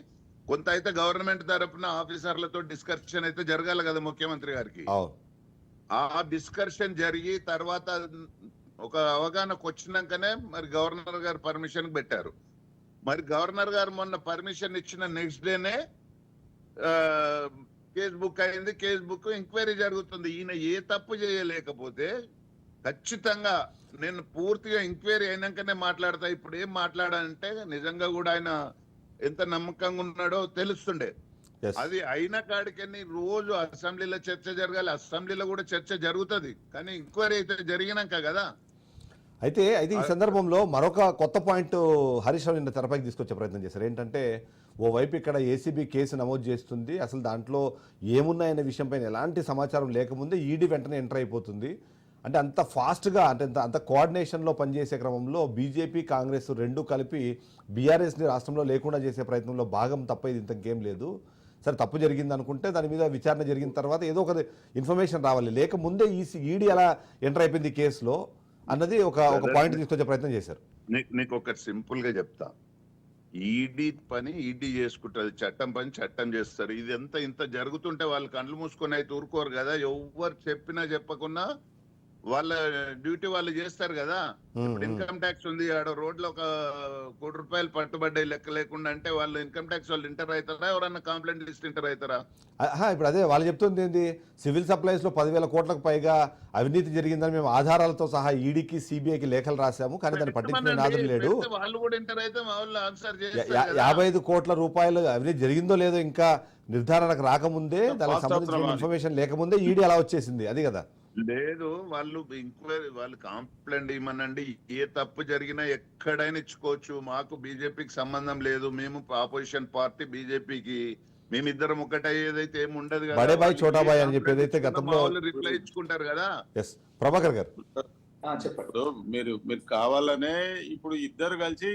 కొంత అయితే గవర్నమెంట్ తరఫున ఆఫీసర్లతో డిస్కషన్ అయితే జరగాలి కదా ముఖ్యమంత్రి గారికి. ఆ డిస్కషన్ జరిగి తర్వాత ఒక అవగాహనకు వచ్చినాకనే మరి గవర్నర్ గారు పర్మిషన్ పెట్టారు. మరి గవర్నర్ గారు మొన్న పర్మిషన్ ఇచ్చిన నెక్స్ట్ డేనే కేసు బుక్ అయింది. కేసు బుక్ ఎంక్వైరీ జరుగుతుంది. ఈయన ఏ తప్పు చేయలేకపోతే ఖచ్చితంగా నేను పూర్తిగా ఎంక్వైరీ అయినాకనే మాట్లాడతా. ఇప్పుడు ఏం మాట్లాడాలంటే నిజంగా కూడా ఆయన ఎంత నమ్మకంగా ఉన్నాడో తెలుస్తుండే. అది అయిన కాడికని రోజు అసెంబ్లీలో చర్చ జరగాలి. అసెంబ్లీలో కూడా చర్చ జరుగుతుంది, కానీ ఎంక్వైరీ అయితే జరిగినాక కదా. అయితే ఈ సందర్భంలో మరొక కొత్త పాయింట్ హరీష్ రావు నిన్న తెరపైకి తీసుకొచ్చే ప్రయత్నం చేశారు. ఏంటంటే ఓవైపు ఇక్కడ ఏసీబీ కేసు నమోదు చేస్తుంది, అసలు దాంట్లో ఏమున్నాయనే విషయంపైన ఎలాంటి సమాచారం లేకముందే ఈడీ వెంటనే ఎంటర్ అయిపోతుంది. అంటే అంత ఫాస్ట్గా అంటే అంత కోఆర్డినేషన్లో పనిచేసే క్రమంలో బీజేపీ కాంగ్రెస్ రెండు కలిపి బీఆర్ఎస్ని రాష్ట్రంలో లేకుండా చేసే ప్రయత్నంలో భాగం తప్ప ఇది ఇంతకేం లేదు. సరే తప్పు జరిగింది అనుకుంటే దాని మీద విచారణ జరిగిన తర్వాత ఏదో ఒక ఇన్ఫర్మేషన్ రావాలి, లేకముందే ఈడీ ఎలా ఎంటర్ అయిపోయింది కేసులో అన్నది ఒక పాయింట్ తీసుకొచ్చే ప్రయత్నం చేశారు. నీకు ఒక సింపుల్ గా చెప్తా, ఈడీ పని ఈడీ చేసుకుంటారు, చట్టం పని చట్టం చేస్తారు. ఇది ఇంత జరుగుతుంటే వాళ్ళు కళ్ళు మూసుకొని అయితే ఊరుకోరు కదా. ఎవరు చెప్పినా చెప్పకున్నా వాళ్ళ డ్యూటీ వాళ్ళు చేస్తారు కదా. ఇప్పుడు ఇన్కమ్ ట్యాక్స్ ఉంది, ఆడ రోడ్లో ఒక ₹1 కోటి పట్టుబడ్డాయి లెక్క లేకుండా అంటే వాళ్ళు ఇన్కమ్ ట్యాక్స్ వాళ్ళు ఇంటర్ అవుతారా, ఎవరన్నా కంప్లైంట్ లిస్ట్ ఇంటర్ అవుతారా? ఇప్పుడు అదే వాళ్ళు చెప్తుంది ఏంది, సివిల్ సప్లైస్లో 10,000 కోట్లకు పైగా అవినీతి జరిగిందని మేము ఆధారాలతో సహా ఈడీకి సిబిఐకి లేఖలు రాశాము, కానీ దాన్ని పట్టించుకునే నాదుడు లేడు. వాళ్ళు కూడా ఇంటర్ అయితే వాళ్ళు ఆన్సర్ 55 కోట్ల రూపాయలు అవినీతి జరిగిందో లేదో ఇంకా నిర్ధారణకు రాకముందే, దానికి సంబంధించిన ఇన్ఫర్మేషన్ లేకముందే ఈడీ అలా వచ్చేసింది. అది కదా లేదు, వాళ్ళు ఎంక్వైరీ వాళ్ళు కంప్లైంట్ ఇవ్వమనండి. ఏ తప్పు జరిగినా ఎక్కడైనా ఇచ్చుకోవచ్చు. మాకు బీజేపీకి సంబంధం లేదు, మేము ఆపోజిషన్ పార్టీ బీజేపీకి, మేమిద్దరం ఒకటయ్యేదైతే ఏమి ఉండదు కదా. బడే బాయ్ చోటా బాయ్ అని చెప్పేది అయితే గతంలో రిప్లై ఇచ్చుకుంటారు కదా. ప్రభాకర్ గారు చెప్పండి. మీరు కావాలనే ఇప్పుడు ఇద్దరు కలిసి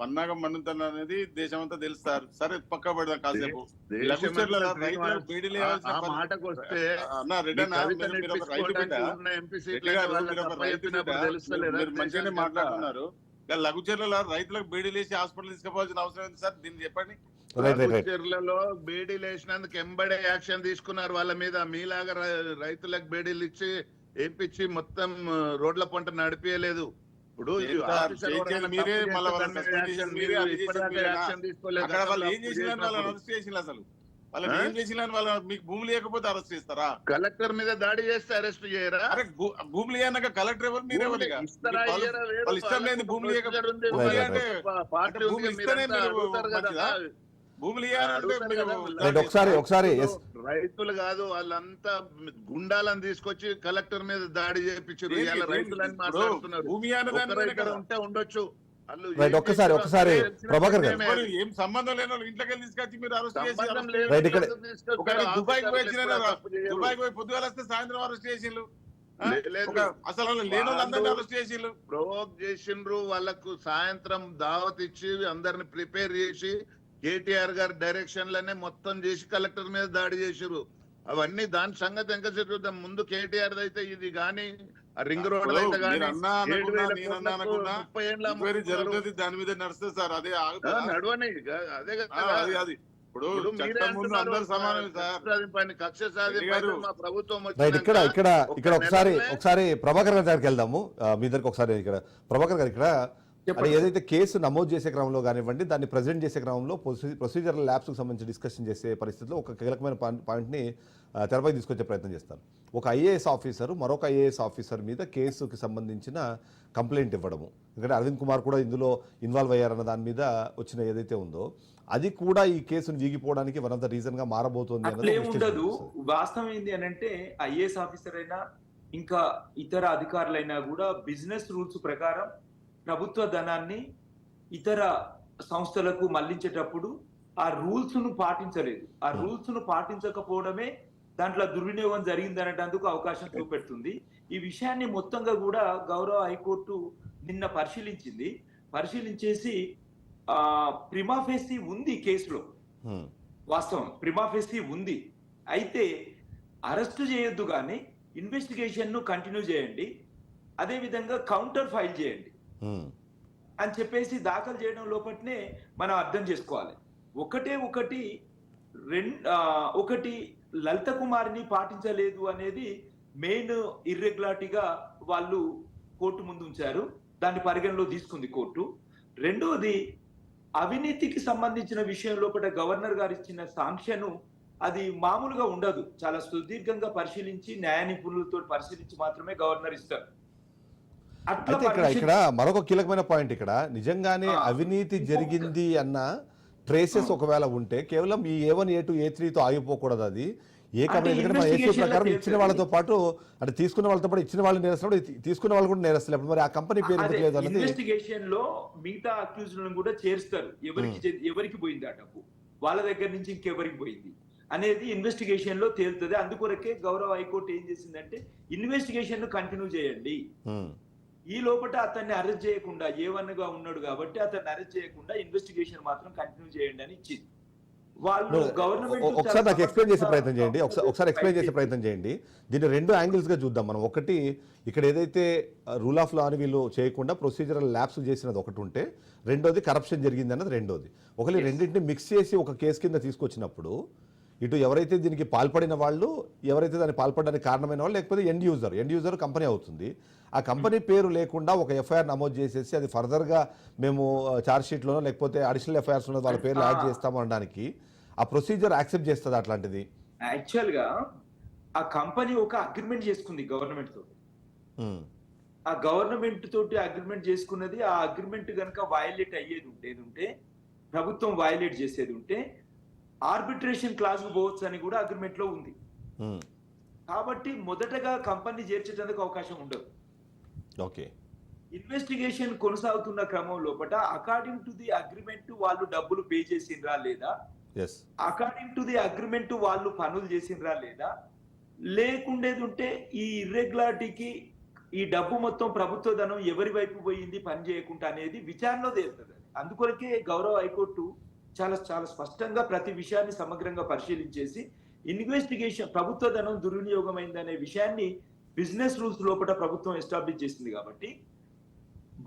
పన్నాగం మన్నుతారు అనేది దేశం అంతా తెలుస్తారు. సరే పక్క పెడదాం కాసేపు. మాటకు వస్తే మంచిగానే మాట్లాడుతున్నారు. లఘుచర్లలో రైతులకు బీడీలేసి హాస్పిటల్ తీసుకుపోవాల్సిన అవసరం ఏంటి సార్? దీన్ని చెప్పండి. లఘుచర్లలో బేడీలు వేసినందుకు ఎంబడే యాక్షన్ తీసుకున్నారు వాళ్ళ మీద. మీలాగా రైతులకు బేడీలు ఇచ్చి ఏపిచ్చి మొత్తం రోడ్ల పంట నడిపించలేదు. ఇప్పుడు మీరే అక్కడ వాళ్ళు ఏం చేసిన వాళ్ళని అరెస్ట్ చేసిన, అసలు వాళ్ళని ఏం చేసిన వాళ్ళ మీకు భూమి లేకపోతే అరెస్ట్ చేస్తారా? కలెక్టర్ మీద దాడి చేస్తే అరెస్ట్ చేయరా? అరే భూమి లేనాక కలెక్టర్ ఎవరు? మీరే వాళ్ళు ఇష్టం లేని భూమి లేకపోతే భూమి ఇస్తేనే మీరు భూములు ఒకసారి రైతులు కాదు వాళ్ళంతా గుండాలను తీసుకొచ్చి కలెక్టర్ మీద దాడి చేయించారు. రైతులని మాట్లాడుతున్నారు. ఉంటే ఉండొచ్చు. ఒకసారి ప్రభాకర్ గారు ఏం సంబంధం లేని వాళ్ళు ఇంట్లోకి వెళ్ళి తీసుకొచ్చి మీరు అరెస్ట్ చేసి దుబాయ్కి పోయి పొద్దుగాల వస్తే సాయంత్రం అరెస్ట్ చేసిండ్రు. అసలు లేని వాళ్ళందరినీ అరెస్ట్ చేసిండ్రు, ప్రొవోక్ చేసిండ్రు. వాళ్ళకు సాయంత్రం దావత్ ఇచ్చి అందరిని ప్రిపేర్ చేసి కేటీఆర్ గారి డైరెక్షన్ లోనే మొత్తం చేసి కలెక్టర్ మీద దాడి చేసిరు. అవన్నీ దాని సంగతి ఇంకా చూద్దాం. ముందు కేటీఆర్ అయితే ఇది గానీ రింగ్ రోడ్ అయితే జరుగుతుంది, దాని మీద నడుస్తుంది సార్. అదే నడవని అదే అది ఇప్పుడు అందరు సమానం సార్. కక్ష సాధింపు మా ప్రభుత్వం ఇక్కడ ఒకసారి ప్రభాకర్ గారి దగ్గరికి వెళ్దాము. మీ దగ్గరికి ఒకసారి ఇక్కడ ప్రభాకర్ గారు ఇక్కడ అంటే ఏదైతే కేసు నమోదు చేసే క్రమంలో కానివ్వండి, దాన్ని ప్రజెంట్ చేసే క్రమంలో ప్రొసీజరల్ ల్యాబ్స్కి సంబంధించి డిస్కషన్ చేసే పరిస్థితిలో ఒక కీలకమైన పాయింట్ని తెరపై తీసుకొచ్చే ప్రయత్నం చేస్తాను. ఒక ఐఏఎస్ ఆఫీసర్ మరొక ఐఏఎస్ ఆఫీసర్ మీద కేసుకి సంబంధించిన కంప్లైంట్ ఇవ్వడము, ఎందుకంటే అరవింద్ కుమార్ కూడా ఇందులో ఇన్వాల్వ్ అయ్యారన్న దాని మీద వచ్చిన ఏదైతే ఉందో అది కూడా ఈ కేసును వీగిపోవడానికి వన్ ఆఫ్ ద రీజన్ గా మారబోతోంది ఉండదు. వాస్తవం ఏంటి అని అంటే ఐఏఎస్ ఆఫీసర్ అయినా ఇంకా ఇతర అధికారులైనా కూడా బిజినెస్ రూల్స్ ప్రకారం ప్రభుత్వ ధనాన్ని ఇతర సంస్థలకు మళ్లించేటప్పుడు ఆ రూల్స్ ను పాటించలేదు. ఆ రూల్స్ ను పాటించకపోవడమే దాంట్లో దుర్వినియోగం జరిగిందనేటందుకు అవకాశం చూపెడుతుంది. ఈ విషయాన్ని మొత్తంగా కూడా గౌరవ హైకోర్టు నిన్న పరిశీలించేసి ప్రిమా ఫేసి ఉంది కేసులో. వాస్తవం ప్రిమా ఫేసి ఉంది. అయితే అరెస్ట్ చేయొద్దు కానీ ఇన్వెస్టిగేషన్ ను కంటిన్యూ చేయండి, అదే విధంగా కౌంటర్ ఫైల్ చేయండి అని చెప్పేసి దాఖలు చేయడం లోపట్నే మనం అర్థం చేసుకోవాలి. ఒకటి లలిత కుమార్ని పాటించలేదు అనేది మెయిన్ ఇర్రెగ్యులారిటీగా వాళ్ళు కోర్టు ముందు ఉంచారు. దాన్ని పరిగణలో తీసుకుంది కోర్టు. రెండోది అవినీతికి సంబంధించిన విషయం లోపల గవర్నర్ గారు ఇచ్చిన సాంక్షను అది మామూలుగా ఉండదు. చాలా సుదీర్ఘంగా పరిశీలించి న్యాయ నిపుణులతో పరిశీలించి మాత్రమే గవర్నర్ ఇస్తారు. అయితే ఇక్కడ మరొక కీలకమైన పాయింట్, ఇక్కడ నిజంగానే అవినీతి జరిగింది అన్న ట్రేసెస్ ఒకవేళ ఉంటే కేవలం ఈ A1 A2 A3తో ఆగిపోకూడదు. అది ఏ కంపెనీ, ఎందుకంటే మన ఏసీ ప్రకారం ఇచ్చిన వాళ్ళతో పాటు అంటే తీసుకున్న వాళ్ళతో పాటు ఇచ్చిన వాళ్ళు నేరస్తులు, తీసుకున్న వాళ్ళు కూడా నేరస్తులు. మరి ఆ కంపెనీ పేరు ఎందుకు లేదు అన్నది ఇన్వెస్టిగేషన్ లో మిగతా అక్యూజ్లను కూడా చేరుస్తారు. ఎవరికి పోయింది ఆ డబ్బు వాళ్ళ దగ్గర నుంచి ఇంకెవరికి పోయింది అనేది ఇన్వెస్టిగేషన్ లో తేలుతుంది. అందుకొరకే గౌరవ హైకోర్టు ఏం చేసిందంటే ఇన్వెస్టిగేషన్ ను కంటిన్యూ చేయండి, ఈ లోపల అతన్ని అరెస్ట్ చేయకుండా A1 గా ఉన్నాడు కాబట్టి అతన్ని అరెస్ట్ చేయకుండా ఇన్వెస్టిగేషన్ మాత్రం కంటిన్యూ చేయండి అని ఇచ్చింది. వాళ్ళు గవర్నమెంట్ ఒకసారి నాకు ఎక్స్ప్లెయిన్ చేసే ప్రయత్నం చేయండి, ఒకసారి ఎక్స్ప్లెయిన్ చేసే ప్రయత్నం చేయండి. దీన్ని రెండు యాంగిల్స్గా చూద్దాం మనం. ఒకటి, ఇక్కడ ఏదైతే రూల్ ఆఫ్ లా అని వీళ్ళు చేయకుండా ప్రొసీజరల్ ల్యాబ్స్ చేసినది ఒకటి ఉంటే, రెండోది కరప్షన్ జరిగింది అన్నది రెండోది. ఒకవేళ రెండింటిని మిక్స్ చేసి ఒక కేసు కింద తీసుకొచ్చినప్పుడు ఇటు ఎవరైతే దీనికి పాల్పడిన వాళ్ళు, ఎవరైతే దాన్ని పాల్పడడానికి కారణమైన వాళ్ళు, లేకపోతే ఎండ్ యూజర్ కంపెనీ అవుతుంది. ఆ కంపెనీ పేరు లేకుండా ఒక ఎఫ్ఐఆర్ నమోదు చేసేసి అది ఫర్దర్గా మేము ఛార్జ్షీట్లోనో లేకపోతే అడిషనల్ ఎఫ్ఐఆర్స్లో వాళ్ళ పేర్లు యాడ్ చేస్తాము అనడానికి ఆ ప్రొసీజర్ యాక్సెప్ట్ చేస్తుంది అట్లాంటిది? యాక్చువల్ గా ఆ కంపెనీ ఒక అగ్రిమెంట్ చేసుకుంది గవర్నమెంట్ తోటి. ఆ గవర్నమెంట్ తోటి అగ్రిమెంట్ చేసుకున్నది. ఆ అగ్రిమెంట్ కనుక వయలేట్ అయ్యేది ఉంటే ప్రభుత్వం వయలేట్ చేసేది ఉంటే ఆర్బిట్రేషన్ క్లాస్ పోవచ్చు అని కూడా అగ్రిమెంట్ లో ఉంది. కాబట్టి మొదటగా కంపెనీ చేర్చేందుకు అవకాశం ఉండదు. ఓకే, ఇన్వెస్టిగేషన్ కొనసాగుతున్న క్రమం లోపల అకార్డింగ్ టు ది అగ్రిమెంట్ వాళ్ళు డబ్బులు పే చేసిండ్రా లేదా, అకార్డింగ్ టు ది అగ్రిమెంట్ వాళ్ళు పనులు చేసిండ్రా లేదా, లేకుండేది ఉంటే ఈ ఇర్రెగ్యులారిటీకి ఈ డబ్బు మొత్తం ప్రభుత్వ ధనం ఎవరి వైపు పోయింది పని చేయకుండా అనేది విచారణలో తేలుతుంది. అందుకొరకే గౌరవ హైకోర్టు చాలా చాలా స్పష్టంగా ప్రతి విషయాన్ని సమగ్రంగా పరిశీలించేసి ఇన్వెస్టిగేషన్ ప్రభుత్వ ధనం దుర్వినియోగమైందనే విషయాన్ని బిజినెస్ రూల్స్ లోపల ప్రభుత్వం ఎస్టాబ్లిష్ చేసింది. కాబట్టి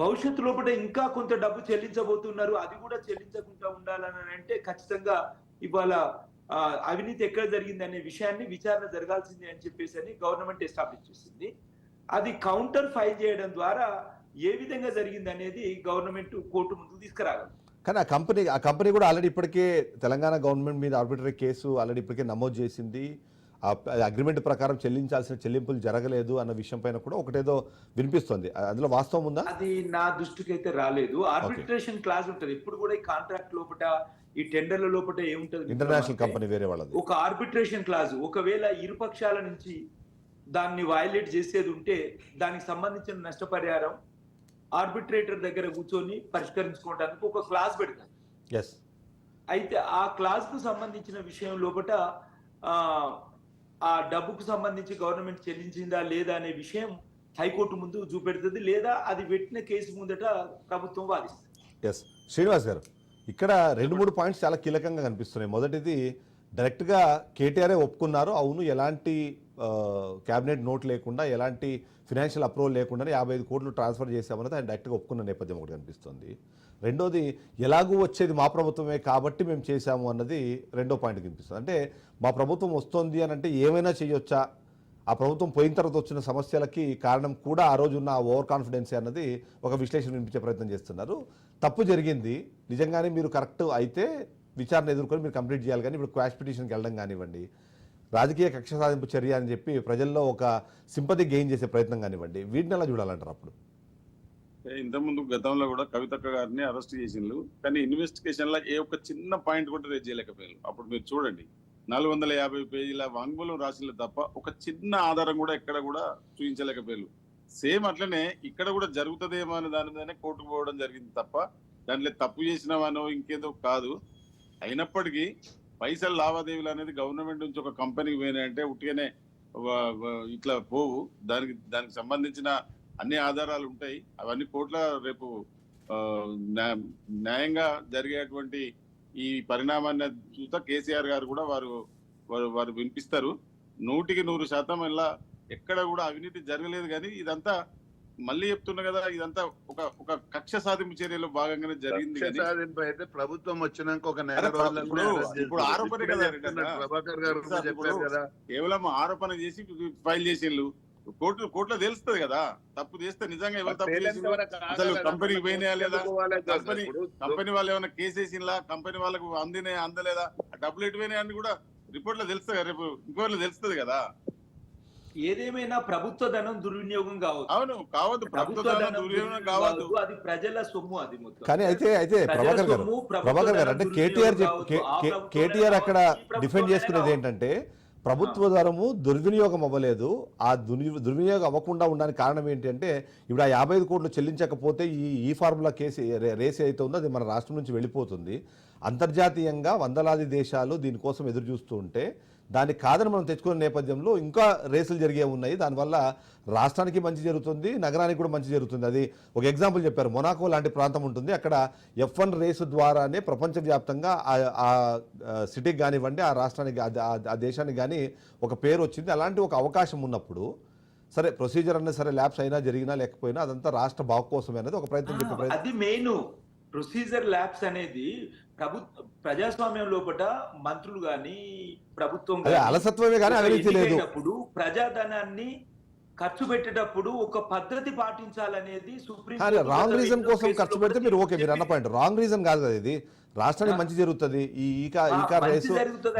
భవిష్యత్తు లోపల ఇంకా కొంత డబ్బు చెల్లించబోతున్నారు, అది కూడా చెల్లించకుండా ఉండాలని అంటే ఖచ్చితంగా ఇవాళ అవినీతి ఎక్కడ జరిగింది అనే విషయాన్ని విచారణ జరగాల్సింది అని చెప్పేసి అని గవర్నమెంట్ ఎస్టాబ్లిష్ చేసింది. అది కౌంటర్ ఫైల్ చేయడం ద్వారా ఏ విధంగా జరిగింది అనేది గవర్నమెంట్ కోర్టు ముందు తీసుకురాగలదు. కానీ ఆ కంపెనీ కూడా ఆల్రెడీ ఇప్పటికే తెలంగాణ గవర్నమెంట్ మీద ఆర్బిట్రరీ కేసు ఆల్రెడీ ఇప్పటికే నమోదు చేసింది. అగ్రిమెంట్ ప్రకారం చెల్లించాల్సిన చెల్లింపులు జరగలేదు అన్న విషయం పైన కూడా ఒకటేదో వినిపిస్తుంది. అందులో వాస్తవం ఉందా? అది నా దృష్టికి అయితే రాలేదు. ఆర్బిట్రేషన్ క్లాస్ ఉంటుంది ఎప్పుడు కూడా. ఈ కాంట్రాక్ట్ లోపల ఈ టెండర్ల లోపల ఏముంటది, ఇంటర్నేషనల్ కంపెనీ వేరే వాళ్ళది ఒక ఆర్బిట్రేషన్ క్లాజ్. ఒకవేళ ఇరు పక్షాల నుంచి దాన్ని వయలేట్ చేసేది ఉంటే దానికి సంబంధించిన నష్టపరిహారం ఆర్బిట్రేటర్ దగ్గర కూర్చొని పరిష్కరించుకోవడానికి ఒక క్లాజ్ పెడతారు. అయితే ఆ క్లాజ్ కు సంబంధించిన విషయం లోపల ఆ డబ్బుకు సంబంధించి గవర్నమెంట్ చెల్లించిందా లేదా అనే విషయం హైకోర్టు ముందు చూపెడుతుంది, లేదా అది పెట్టిన కేసు ముందట ప్రభుత్వం వాదిస్తుంది. శ్రీనివాస్ గారు, ఇక్కడ 2-3 పాయింట్స్ చాలా కీలకంగా కనిపిస్తున్నాయి. మొదటిది, డైరెక్ట్గా కేటీఆర్ఏ ఒప్పుకున్నారు, అవును ఎలాంటి క్యాబినెట్ నోట్ లేకుండా ఎలాంటి ఫినాన్షియల్ అప్రూవల్ లేకుండా 55 కోట్లు ట్రాన్స్ఫర్ చేశామన్నది ఆయన డైరెక్ట్గా ఒప్పుకున్న నేపథ్యం ఒకటి కనిపిస్తుంది. రెండోది, ఎలాగూ వచ్చేది మా ప్రభుత్వమే కాబట్టి మేము చేశాము అన్నది రెండో పాయింట్ కనిపిస్తుంది. అంటే మా ప్రభుత్వం వస్తుంది అని అంటే ఏమైనా చేయొచ్చా, ఆ ప్రభుత్వం పోయిన తర్వాత వచ్చిన సమస్యలకి కారణం కూడా ఆ రోజు ఉన్న ఓవర్ కాన్ఫిడెన్సీ అన్నది ఒక విశ్లేషణ వినిపించే ప్రయత్నం చేస్తున్నారు. తప్పు జరిగింది, నిజంగానే మీరు కరెక్ట్ అయితే విచారణ ఎదుర్కొని మీరు కంప్లీట్ చేయాలి. కానీ ఇప్పుడు క్వాష్ పిటిషన్కి వెళ్ళడం కానివ్వండి, రాజకీయ కక్ష సాధింపు చర్య అని చెప్పి ప్రజల్లో ఒక సింపతి గెయిన్ చేసే ప్రయత్నం కానివ్వండి, వీటిని ఎలా చూడాలంటారు? అప్పుడు ఇంతకుముందు గతంలో కూడా కవితక్క గారిని అరెస్ట్ చేసిండ్రు, కానీ ఇన్వెస్టిగేషన్ లో ఏ ఒక్క చిన్న పాయింట్ కూడా రేజ్ చేయలేకపోయారు. అప్పుడు మీరు చూడండి, 450 పేజీల వాంగ్మూలం రాసిండ్రు తప్ప ఒక చిన్న ఆధారం కూడా ఎక్కడ కూడా చూపించలేకపోయారు. సేమ్ అట్లనే ఇక్కడ కూడా జరుగుతుందేమో అని దాని మీదనే కోర్టుకు పోవడం జరిగింది తప్ప దాంట్లో తప్పు చేసినామనో ఇంకేదో కాదు. అయినప్పటికీ పైసలు లావాదేవీలు అనేది గవర్నమెంట్ నుంచి ఒక కంపెనీకి పోయినాయంటే ఉట్టిగానే ఇట్లా పోవు. దానికి సంబంధించిన అన్ని ఆధారాలు ఉంటాయి. అవన్నీ కోర్టుల రేపు న్యాయంగా జరిగేటువంటి ఈ పరిణామాన్ని చూస్తా కేసీఆర్ గారు కూడా వారు వినిపిస్తారు. 100% ఇలా ఎక్కడ కూడా అవినీతి జరగలేదు. కానీ ఇదంతా మళ్ళీ చెప్తున్నా కదా, ఇదంతా ఒక కక్ష సాధింపు చర్యలో భాగంగానే జరిగింది. అయితే ప్రభుత్వం వచ్చినాక ఒక నెల రోజుల్లో ఇప్పుడు ఆరోపణ కదా, ప్రభాకర్ గారు చెప్పారు కదా, కేవలం ఆరోపణ చేసి ఫైల్ చేసేళ్ళు కోర్టులో తెలుస్తుంది కదా. తప్పు చేస్తే నిజంగా ఎవరు తప్పు చేసిండ్రు, అసలు కంపెనీకి పోయినాయా లేదా, కంపెనీ వాళ్ళు ఏమైనా కేసు వేసిందా, కంపెనీ వాళ్ళకు అందలేదా, డబ్బులు ఎటుపోయినాయి అని కూడా రిపోర్ట్ లో తెలుస్తుంది కదా, రేపు ఇంకోట్లో తెలుస్తుంది కదా. ఏదేమైనా ప్రభుత్వ ధనం దుర్వినియోగం కావచ్చు. అవును, కావద్దు, ప్రభుత్వ ధనం దుర్వినియోగం కావద్దు, అది ప్రజల సొమ్ము. అది మొత్తం. కానీ అయితే ప్రభాకర్ గారు అంటే కేటీఆర్ అక్కడ డిఫెండ్ చేసుకునేది ఏంటంటే ప్రభుత్వ ధనము దుర్వినియోగం అవ్వలేదు. ఆ దుర్వినియోగం అవ్వకుండా ఉండడానికి కారణం ఏంటి అంటే ఇప్పుడు ఆ 55 కోట్లు చెల్లించకపోతే ఈ ఫార్ములా కేసు రేస్ అయితే ఉందో అది మన రాష్ట్రం నుంచి వెళ్ళిపోతుంది. అంతర్జాతీయంగా వందలాది దేశాలు దీనికోసం ఎదురు చూస్తూ ఉంటే దాన్ని కాదని మనం తెచ్చుకునే నేపథ్యంలో ఇంకా రేసులు జరిగే ఉన్నాయి. దానివల్ల రాష్ట్రానికి మంచి జరుగుతుంది, నగరానికి కూడా మంచి జరుగుతుంది. అది ఒక ఎగ్జాంపుల్ చెప్పారు. మొనాకో లాంటి ప్రాంతం ఉంటుంది, అక్కడ F1 రేసు ద్వారానే ప్రపంచవ్యాప్తంగా ఆ సిటీకి కానివ్వండి, ఆ రాష్ట్రానికి ఆ దేశానికి కానీ ఒక పేరు వచ్చింది. అలాంటి ఒక అవకాశం ఉన్నప్పుడు సరే ప్రొసీజర్ అన్నది సరే ల్యాబ్స్ అయినా జరిగినా లేకపోయినా అదంతా రాష్ట్ర బాగు కోసమే అనేది ఒక ప్రయత్నం చెప్పే ప్రయత్నం. అది మెయిన్ ప్రొసీజర్ ల్యాబ్స్ అనేది ప్రజాస్వామ్యం లోపల మంత్రులు గాని ప్రభుత్వం అదే అలసత్వమే కానీ అవినీతి లేదు. ప్రజాధనాన్ని ఖర్చు పెట్టేటప్పుడు ఒక పద్ధతి పాటించాలనేది సుప్రీం రాంగ్ రీజన్ కోసం ఖర్చు పెడితే మీరు ఓకే, మీరు అన్న పాయింట్ రాంగ్ రీజన్ కాదు కదా ఇది. రాష్ట్రానికి మంచి జరుగుతుంది. ఈ కార్ రేసు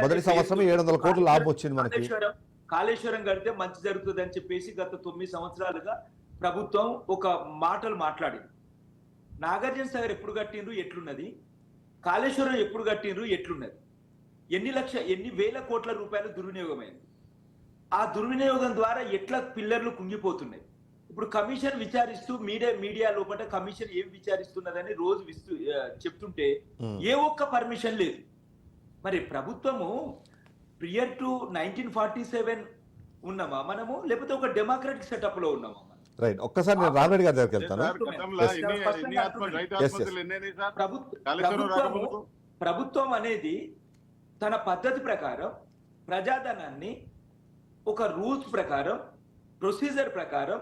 మొదటి సంవత్సరం 700 కోట్ల లాభం వచ్చింది మనకి. కాళేశ్వరం కడితే మంచి జరుగుతుంది అని చెప్పేసి గత 9 సంవత్సరాలుగా ప్రభుత్వం ఒక మాటలు మాట్లాడింది. నాగార్జున సాగర్ ఎప్పుడు కట్టిండ్రు ఎట్లున్నది, కాళేశ్వరం ఎప్పుడు కట్టిండ్రు ఎట్లున్నది, ఎన్ని వేల కోట్ల రూపాయలు దుర్వినియోగమైంది. ఆ దుర్వినియోగం ద్వారా ఎట్లా పిల్లర్లు కుంగిపోతున్నాయి. ఇప్పుడు కమిషన్ విచారిస్తూ మీడియా లోపల కమిషన్ ఏం విచారిస్తున్నదని రోజు చెప్తుంటే ఏ ఒక్క పర్మిషన్ లేదు. మరి ప్రభుత్వము ప్రియర్ టు 1947 ఉన్నామా మనము, లేకపోతే ఒక డెమోక్రటిక్ సెటప్ లో ఉన్నామా? రైట్, ఒక్కసారి నేను రామరెడ్డి గారి దగ్గరికి వెళ్తాను. ప్రభుత్వం అనేది తన పద్ధతి ప్రకారం ప్రజాధనాన్ని ఒక రూల్స్ ప్రకారం ప్రొసీజర్ ప్రకారం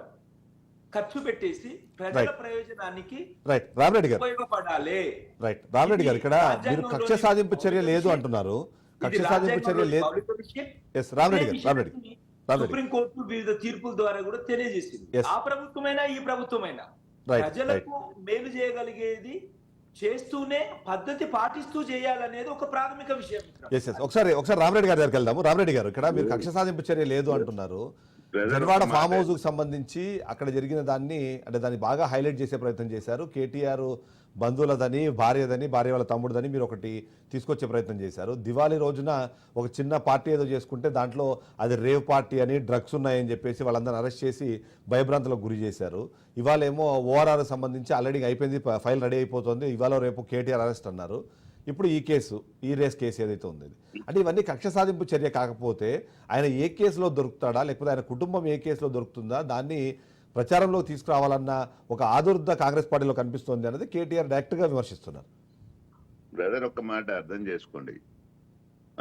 ఖర్చు పెట్టేసి ప్రజల ప్రయోజనానికి రైట్ రామరెడ్డి గారు ఉపయోగపడాలి. రైట్ రామరెడ్డి గారు, ఇక్కడ మీరు కక్ష సాధింపు చర్య లేదు అంటున్నారు. కక్ష సాధింపు చర్య లేదు. రామరెడ్డి గారు సుప్రీంకోర్టు వివిధ తీర్పుల ద్వారా కూడా తెలియజేసింది. ఆ ప్రభుత్వమైనా ఈ ప్రభుత్వమైనా ప్రజలకు మేలు చేయగలిగేది చేస్తూనే పద్ధతి పాటిస్తూ చేయాలనేది ఒక ప్రాథమిక విషయం. ఒకసారి రామరెడ్డి గారి దగ్గరికి వెళ్దాము. రామరెడ్డి గారు, ఇక్కడ మీరు కక్ష సాధింపు చర్య లేదు అంటున్నారు. జన్వాడ ఫామ్ హౌస్ కు సంబంధించి అక్కడ జరిగిన దాన్ని బాగా హైలైట్ చేసే ప్రయత్నం చేశారు. కేటీఆర్ బంధువులదని, భార్య వాళ్ళ తమ్ముడుదని మీరు ఒకటి తీసుకొచ్చే ప్రయత్నం చేశారు. దివాళీ రోజున ఒక చిన్న పార్టీ ఏదో చేసుకుంటే దాంట్లో అది రేవ్ పార్టీ అని, డ్రగ్స్ ఉన్నాయని చెప్పేసి వాళ్ళందరిని అరెస్ట్ చేసి భయభ్రాంతులకు గురి చేశారు. ఇవాళ ఏమో ఓఆర్ఆర్ సంబంధించి ఆల్రెడీ అయిపోయింది, ఫైల్ రెడీ అయిపోతుంది, ఇవాళ రేపు కేటీఆర్ అరెస్ట్ అన్నారు. ఇప్పుడు ఈ రేస్ కేసు ఏదైతే ఉంది అంటే ఇవన్నీ కక్ష సాధింపు చర్య కాకపోతే ఆయన ఏ కేసులో దొరుకుతాడా, లేకపోతే ఆయన కుటుంబం ఏ కేసులో దొరుకుతుందా, దాన్ని ప్రచారంలో తీసుకురావాలన్న ఒక ఆదుర్ద కాంగ్రెస్ పార్టీలో కనిపిస్తోంది అనేది కేటీఆర్ డైరెక్ట్ గా విమర్శిస్తున్నారు. బ్రదర్, ఒక మాట అర్థం చేసుకోండి.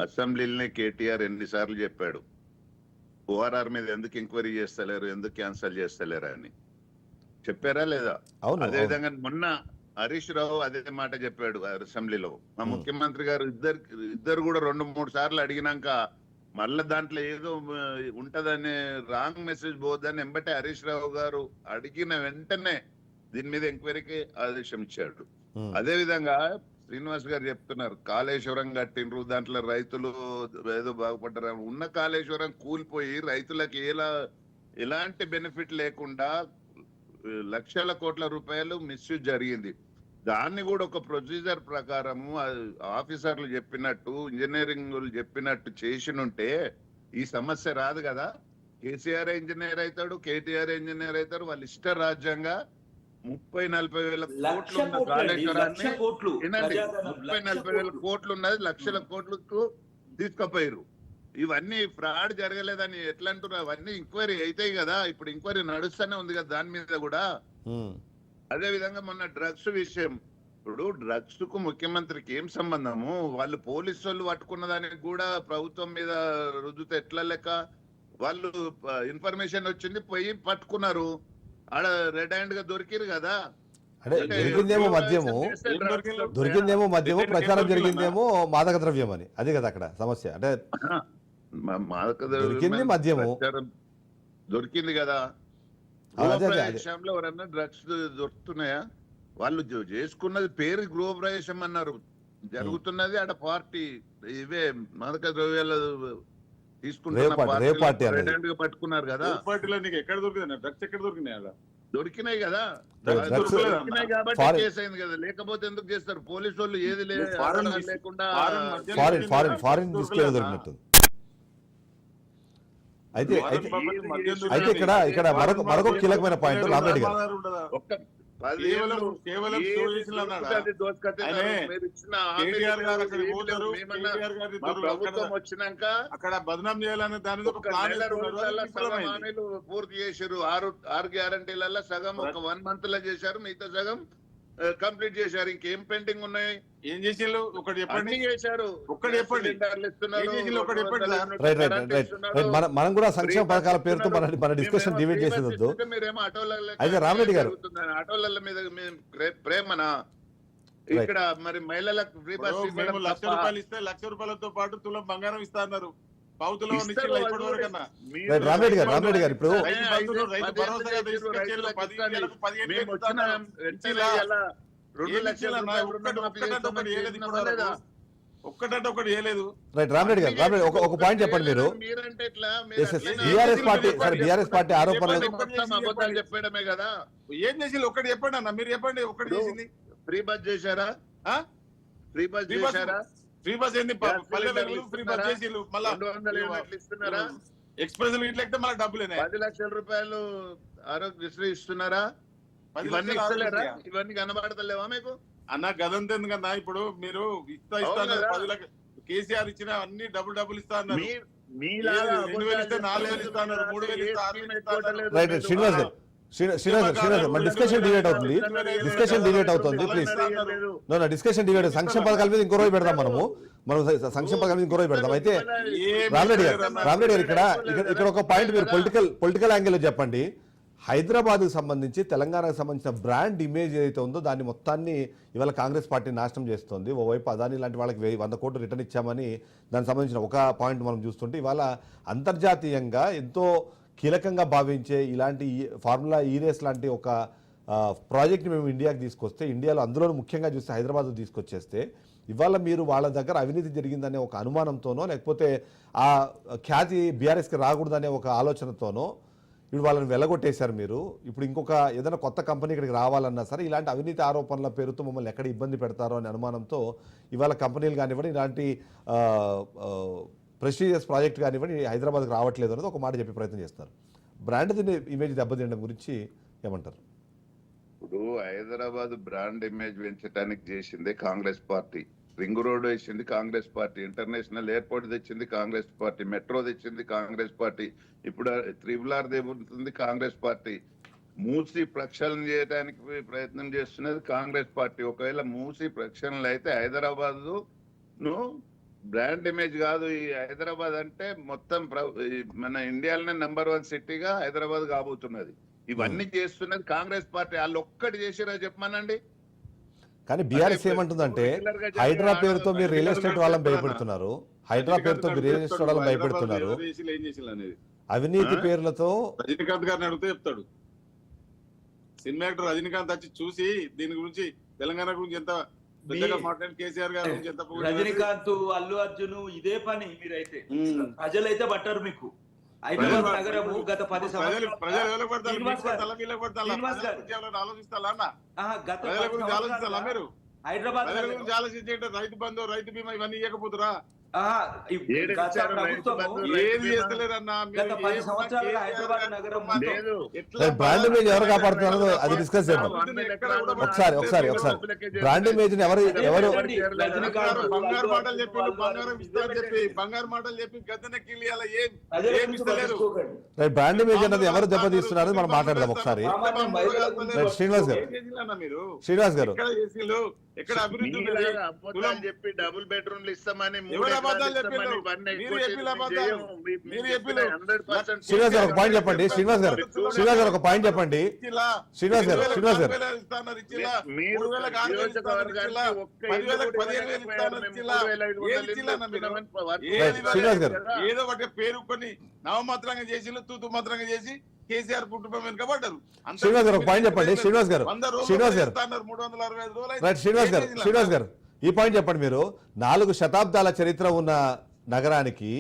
అసెంబ్లీలోనే కేటీఆర్ ఎన్నిసార్లు చెప్పాడు ఓఆర్ఆర్ మీద ఎందుకు ఎంక్వైరీ చేస్తలేరు, ఎందుకు క్యాన్సల్ చేస్తలేరు అని చెప్పారా లేదా? అవును. అదేవిధంగా మొన్న హరీష్ రావు అదే మాట చెప్పాడు అసెంబ్లీలో. మా ముఖ్యమంత్రి గారు ఇద్దరు కూడా 2-3 సార్లు అడిగినాక మళ్ళీ దాంట్లో ఏదో ఉంటదనే రాంగ్ మెసేజ్ పోద్దని ఎంబటే హరీష్ రావు గారు అడిగిన వెంటనే దీని మీద ఎంక్వైరీకి ఆదేశం ఇచ్చాడు. అదే విధంగా శ్రీనివాస్ గారు చెప్తున్నారు కాళేశ్వరం కట్టిండ్రు, దాంట్లో రైతులు ఏదో బాగుపడ్డారు. ఉన్న కాళేశ్వరం కూలిపోయి రైతులకు ఎలాంటి బెనిఫిట్ లేకుండా లక్షల కోట్ల రూపాయలు మిస్యూజ్ జరిగింది. దాన్ని కూడా ఒక ప్రొసీజర్ ప్రకారము ఆఫీసర్లు చెప్పినట్టు, ఇంజనీరింగ్ చెప్పినట్టు చేసినుంటే ఈ సమస్య రాదు కదా. కేసీఆర్ ఇంజనీర్ అవుతాడు, కేటీఆర్ ఇంజనీర్ అవుతారు. వాళ్ళు ఇష్ట రాజ్యంగా 30-40 వేల కోట్లు ఉన్న కాళేశ్వరాన్ని 30-40 వేల కోట్లు ఉన్నది లక్షల కోట్లకు తీసుకుపోయారు. ఇవన్నీ ఫ్రాడ్ జరగలేదని ఎట్లా అంటున్నారు? అవన్నీ ఎంక్వైరీ అవుతాయి కదా. ఇప్పుడు ఎంక్వైరీ నడుస్తూనే ఉంది కదా దాని మీద కూడా. అదే విధంగా మొన్న డ్రగ్స్ విషయం, ఇప్పుడు డ్రగ్స్ కు ముఖ్యమంత్రికి ఏం సంబంధము? వాళ్ళు పోలీసు వాళ్ళు పట్టుకున్న దానికి కూడా ప్రభుత్వం మీద రుజుతో ఎట్లా లెక్క? వాళ్ళు ఇన్ఫర్మేషన్ వచ్చింది, పోయి పట్టుకున్నారు, ఆడ రెడ్ హ్యాండ్ గా దొరికిరు కదా. దొరికిందేమో మద్యము, ప్రచారం జరిగిందేమో మాదక ద్రవ్యం అని. అది కదా అక్కడ సమస్య. అంటే మాదక దొరికింది మద్యము, దొరికింది కదా. విషయంలో ఎవరన్నా డ్రగ్స్ దొరుకుతున్నాయా? వాళ్ళు చేసుకున్నది పేరు గృహప్రవేశం అన్నారు, జరుగుతున్నది ఆడ పార్టీ. ఇవే మాదక ద్రవ్యాలు తీసుకుంటున్నారు కదా. పార్టీలో నీకు ఎక్కడ దొరికింది డ్రగ్స్? ఎక్కడ దొరికినాయి? అలా దొరికినాయి కదా, దొరికినాయి కాబట్టి కేసు అయింది కదా. లేకపోతే ఎందుకు చేస్తారు పోలీసు వాళ్ళు? ఏది లేకుండా ఫారిన్ దొరికినట్టు. అయితే ఇక్కడ మరొక కీలకమైన పాయింట్ రామరెడ్డి గారు, కేవలం షో చేసిన అన్నాడా? ఆయనే కేటీఆర్ గారు అక్కడికి పోతారు, కేటీఆర్ గారు ఇద్దరు ప్రభుత్వం వచ్చినాక అక్కడ బదనాం చేయాలనే దాని మీద ఒక ఒక ప్లాన్ నెల వేసుకున్నారు. రోజులలో అది సగం విఫలమైంది. హామీలు పూర్తి చేశారు. ఆరు గ్యారంటీలలో సగం ఒక 1 month లో చేశారు, మిగతా సగం కంప్లీట్ చేశారు. ఇంకేం పెండింగ్ ఉన్నాయి? ఏం చేసిండ్రు ఒకటి చెప్పండి. అన్ని చేశారు. ఒక్కటి చెప్పండి. సిలిండర్లు ఇస్తున్నారు, ఏం చేసిండ్రు ఒకటి చెప్పండి sir. Right right right right మనం కూడా సంక్షేమ పథకాల పేరుతో మన డిస్కషన్ డివైడ్ చేసేదొద్దు. మీరేమో ఆటోలలో అయితే రామరెడ్డి గారు ఆటోల మీద ప్రేమనా? ఇక్కడ మరి మహిళలకు ఫ్రీ బస్ ఇప్పుడు మేము ₹1,00,000 ఇస్తే ₹1,00,000తో పాటు తులం బంగారం ఇస్తా అన్నారు. పావుతులో ఇప్పటి వరకు అన్నా రైట్ రామరెడ్డి గారు ఇప్పుడు రైతు బంధువులు, రైతు భరోసాగా తీసుకొచ్చేళ్ళు 15 ఏళ్ళకు 15 వేలు ఇస్తున్నారు. ఒక్కటంటే ఒకటి చేయలేదు. రైట్ రామరెడ్డి గారు ఒక పాయింట్ చెప్పండి మీరు. మీరంటే ఎట్లా? బీఆర్ఎస్ పార్టీ ఆరోపణలు మొత్తం అబద్ధాలు చెప్పడమే కదా. ఏం చేసి ఒకటి చెప్పండి అన్న, మీరు చెప్పండి ఒకటి చేసింది. ఫ్రీ బస్ చేశారా? ఆ? ఫ్రీ బస్ చేశారా? ఫ్రీ బస్ ఏంది? పల్లె వెలుగులు ఫ్రీ బస్ చేసిళ్ళు. మళ్ళా 200 యూనిట్లు ఇస్తున్నారా? ఎక్స్ప్రెస్ ఇట్లా ఎక్కితే మళ్ళీ డబ్బులేనే. 10 లక్షల రూపాయలు ఆరోగ్యశ్రీ ఇస్తున్నారా? 10 ఇవన్నీ లక్షలు ఇస్తలేరా? ఆరోగ్యశ్రీ. ఇవన్నీ కనబడతలేవా మీకు? అన్న గదంత ఎందుకన్నా, ఇప్పుడు మీరు ఇస్తా అవును కదా. 10 లక్షలు కేసీఆర్ ఇచ్చిన అన్ని డబ్బులు ఇస్తా అన్నారు. మీలాగా 2,000 ఇస్తే 4,000 ఇస్తా అన్నారు, 3,000 ఇస్తా, 6,000 ఇస్తా అన్నారు. రైట్ రైట్ శ్రీనివాస్ గారు మన డిస్కషన్ డివేట్ అవుతుంది ప్లీజ్. నో డిస్కషన్ డివేట్ సంక్షేమ పథకాల మీద ఇంకో రోజు పెడదాం మనం సంక్షేమ పథకాల మీద ఇంకో రోజు పెడదాం. అయితే రామరెడ్డి గారు ఇక్కడ ఒక పాయింట్ మీరు పొలిటికల్ యాంగిల్ చెప్పండి. హైదరాబాద్కు సంబంధించి తెలంగాణకు సంబంధించిన బ్రాండ్ ఇమేజ్ ఏదైతే ఉందో దాన్ని మొత్తాన్ని ఇవాళ కాంగ్రెస్ పార్టీ నాశనం చేస్తుంది. ఓవైపు అదాని లాంటి వాళ్ళకి 100 కోట్లు రిటర్న్ ఇచ్చామని దానికి సంబంధించిన ఒక పాయింట్ మనం చూస్తుంటే ఇవాళ అంతర్జాతీయంగా ఎంతో కీలకంగా భావించే ఇలాంటి ఫార్ములా రేస్ లాంటి ఒక ప్రాజెక్ట్ని మేము ఇండియాకి తీసుకొస్తే, ఇండియాలో అందులో ముఖ్యంగా చూస్తే హైదరాబాద్ తీసుకొచ్చేస్తే ఇవాళ మీరు వాళ్ళ దగ్గర అవినీతి జరిగిందనే ఒక అనుమానంతోనో లేకపోతే ఆ ఖ్యాతి బీఆర్ఎస్కి రాకూడదనే ఒక ఆలోచనతోనో ఇప్పుడు వాళ్ళని వెళ్ళగొట్టేశారు మీరు. ఇప్పుడు ఇంకొక ఏదైనా కొత్త కంపెనీ ఇక్కడికి రావాలన్నా సరే ఇలాంటి అవినీతి ఆరోపణల పేరుతో మమ్మల్ని ఎక్కడ ఇబ్బంది పెడతారో అనే అనుమానంతో ఇవాళ కంపెనీలు కానివ్వండి ఇలాంటి ప్రెస్టీజియస్ ప్రాజెక్ట్ కానివ్వండి హైదరాబాద్కి రావట్లేదు అనేది ఒక మాట చెప్పే ప్రయత్నం చేస్తారు. బ్రాండ్ ఇమేజ్ దెబ్బతినడం గురించి ఏమంటారు? ఇప్పుడు హైదరాబాద్ బ్రాండ్ ఇమేజ్ పెంచడానికి చేసిందే కాంగ్రెస్ పార్టీ. రింగ్ రోడ్ వేసింది కాంగ్రెస్ పార్టీ, ఇంటర్నేషనల్ ఎయిర్పోర్ట్ తెచ్చింది కాంగ్రెస్ పార్టీ, మెట్రో తెచ్చింది కాంగ్రెస్ పార్టీ, ఇప్పుడు RRR దేబుతుంది కాంగ్రెస్ పార్టీ, మూసి ప్రక్షాళన చేయడానికి ప్రయత్నం చేస్తున్నది కాంగ్రెస్ పార్టీ. ఒకవేళ మూసి ప్రక్షాళనలు అయితే హైదరాబాద్ ను బ్రాండ్ ఇమేజ్ కాదు, ఈ హైదరాబాద్ అంటే మొత్తం మన ఇండియాలోనే #1 సిటీగా హైదరాబాద్ కాబోతున్నది. ఇవన్నీ చేస్తున్నది కాంగ్రెస్ పార్టీ. వాళ్ళు ఒక్కటి చేసిరా చెప్పమనండి. కానీ బీఆర్ఎస్ ఏమంటుందంటే హైడ్రా పేరుతో మీరు రియల్ ఎస్టేట్ వాళ్ళని భయపెడుతున్నారు, అవినీతి పేర్లతో. రజనీకాంత్ గారిని అడిగితే చెప్తాడు. సినిమా యాక్టర్ రజనీకాంత్ వచ్చి చూసి దీని గురించి తెలంగాణ గురించి ఎంత పెద్దగా మాట్లాడి కేసీఆర్ గారి గురించి ఎంత రజనీకాంత్ అల్లు అర్జున్ ఇదే పని. మీరైతే ప్రజలైతే పట్టారు మీకు. హైదరాబాద్ నగరము గత 10 సంవత్సరాలు హైదరాబాద్ గురించి ఆలోచించే రైతు బంధు, రైతు బీమా ఇవన్నీ ఇవ్వకపోతురా? ఏది చేస్తలేరన్నా. బ్రాండ్ ఇమేజ్ ఎవరు కాపాడుతున్నారో అది డిస్కస్ చేద్దాం ఒకసారి. బ్రాండ్ ఇమేజ్ ఎవరు బంగారు మాటలు చెప్పి బంగారం ఇస్తారని చెప్పి బంగారు మాటలు చెప్పి గద్దెనెక్కి ఏం ఇస్తలేరు. బ్రాండ్ ఇమేజ్ అన్నది ఎవరు దెబ్బతీస్తున్నారు మనం మాట్లాడదాం ఒకసారి. శ్రీనివాస్ గారు ఎక్కడ అభివృద్ధి చెప్పి డబుల్ బెడ్రూమ్లు ఇస్తామని శ్రీనివాస్ గారు ఒక పాయింట్ చెప్పండి. శ్రీనివాస్ గారు ఒక పాయింట్ చెప్పండి. శ్రీనివాస్ గారు ఏదో ఒకటి పేరు కొన్ని నవమాత్రంగా చేసి తూతు మాత్రంగా చేసి కేసీఆర్ కుటుంబం వెనుకబడ్డారు. శ్రీనివాస్ గారు ఒక పాయింట్ చెప్పండి. శ్రీనివాస్ గారు 365 శ్రీనివాస్ గారు ఈ పాయింట్ చెప్పండి. మీరు 4 శతాబ్దాల చరిత్ర ఉన్న నగరానికి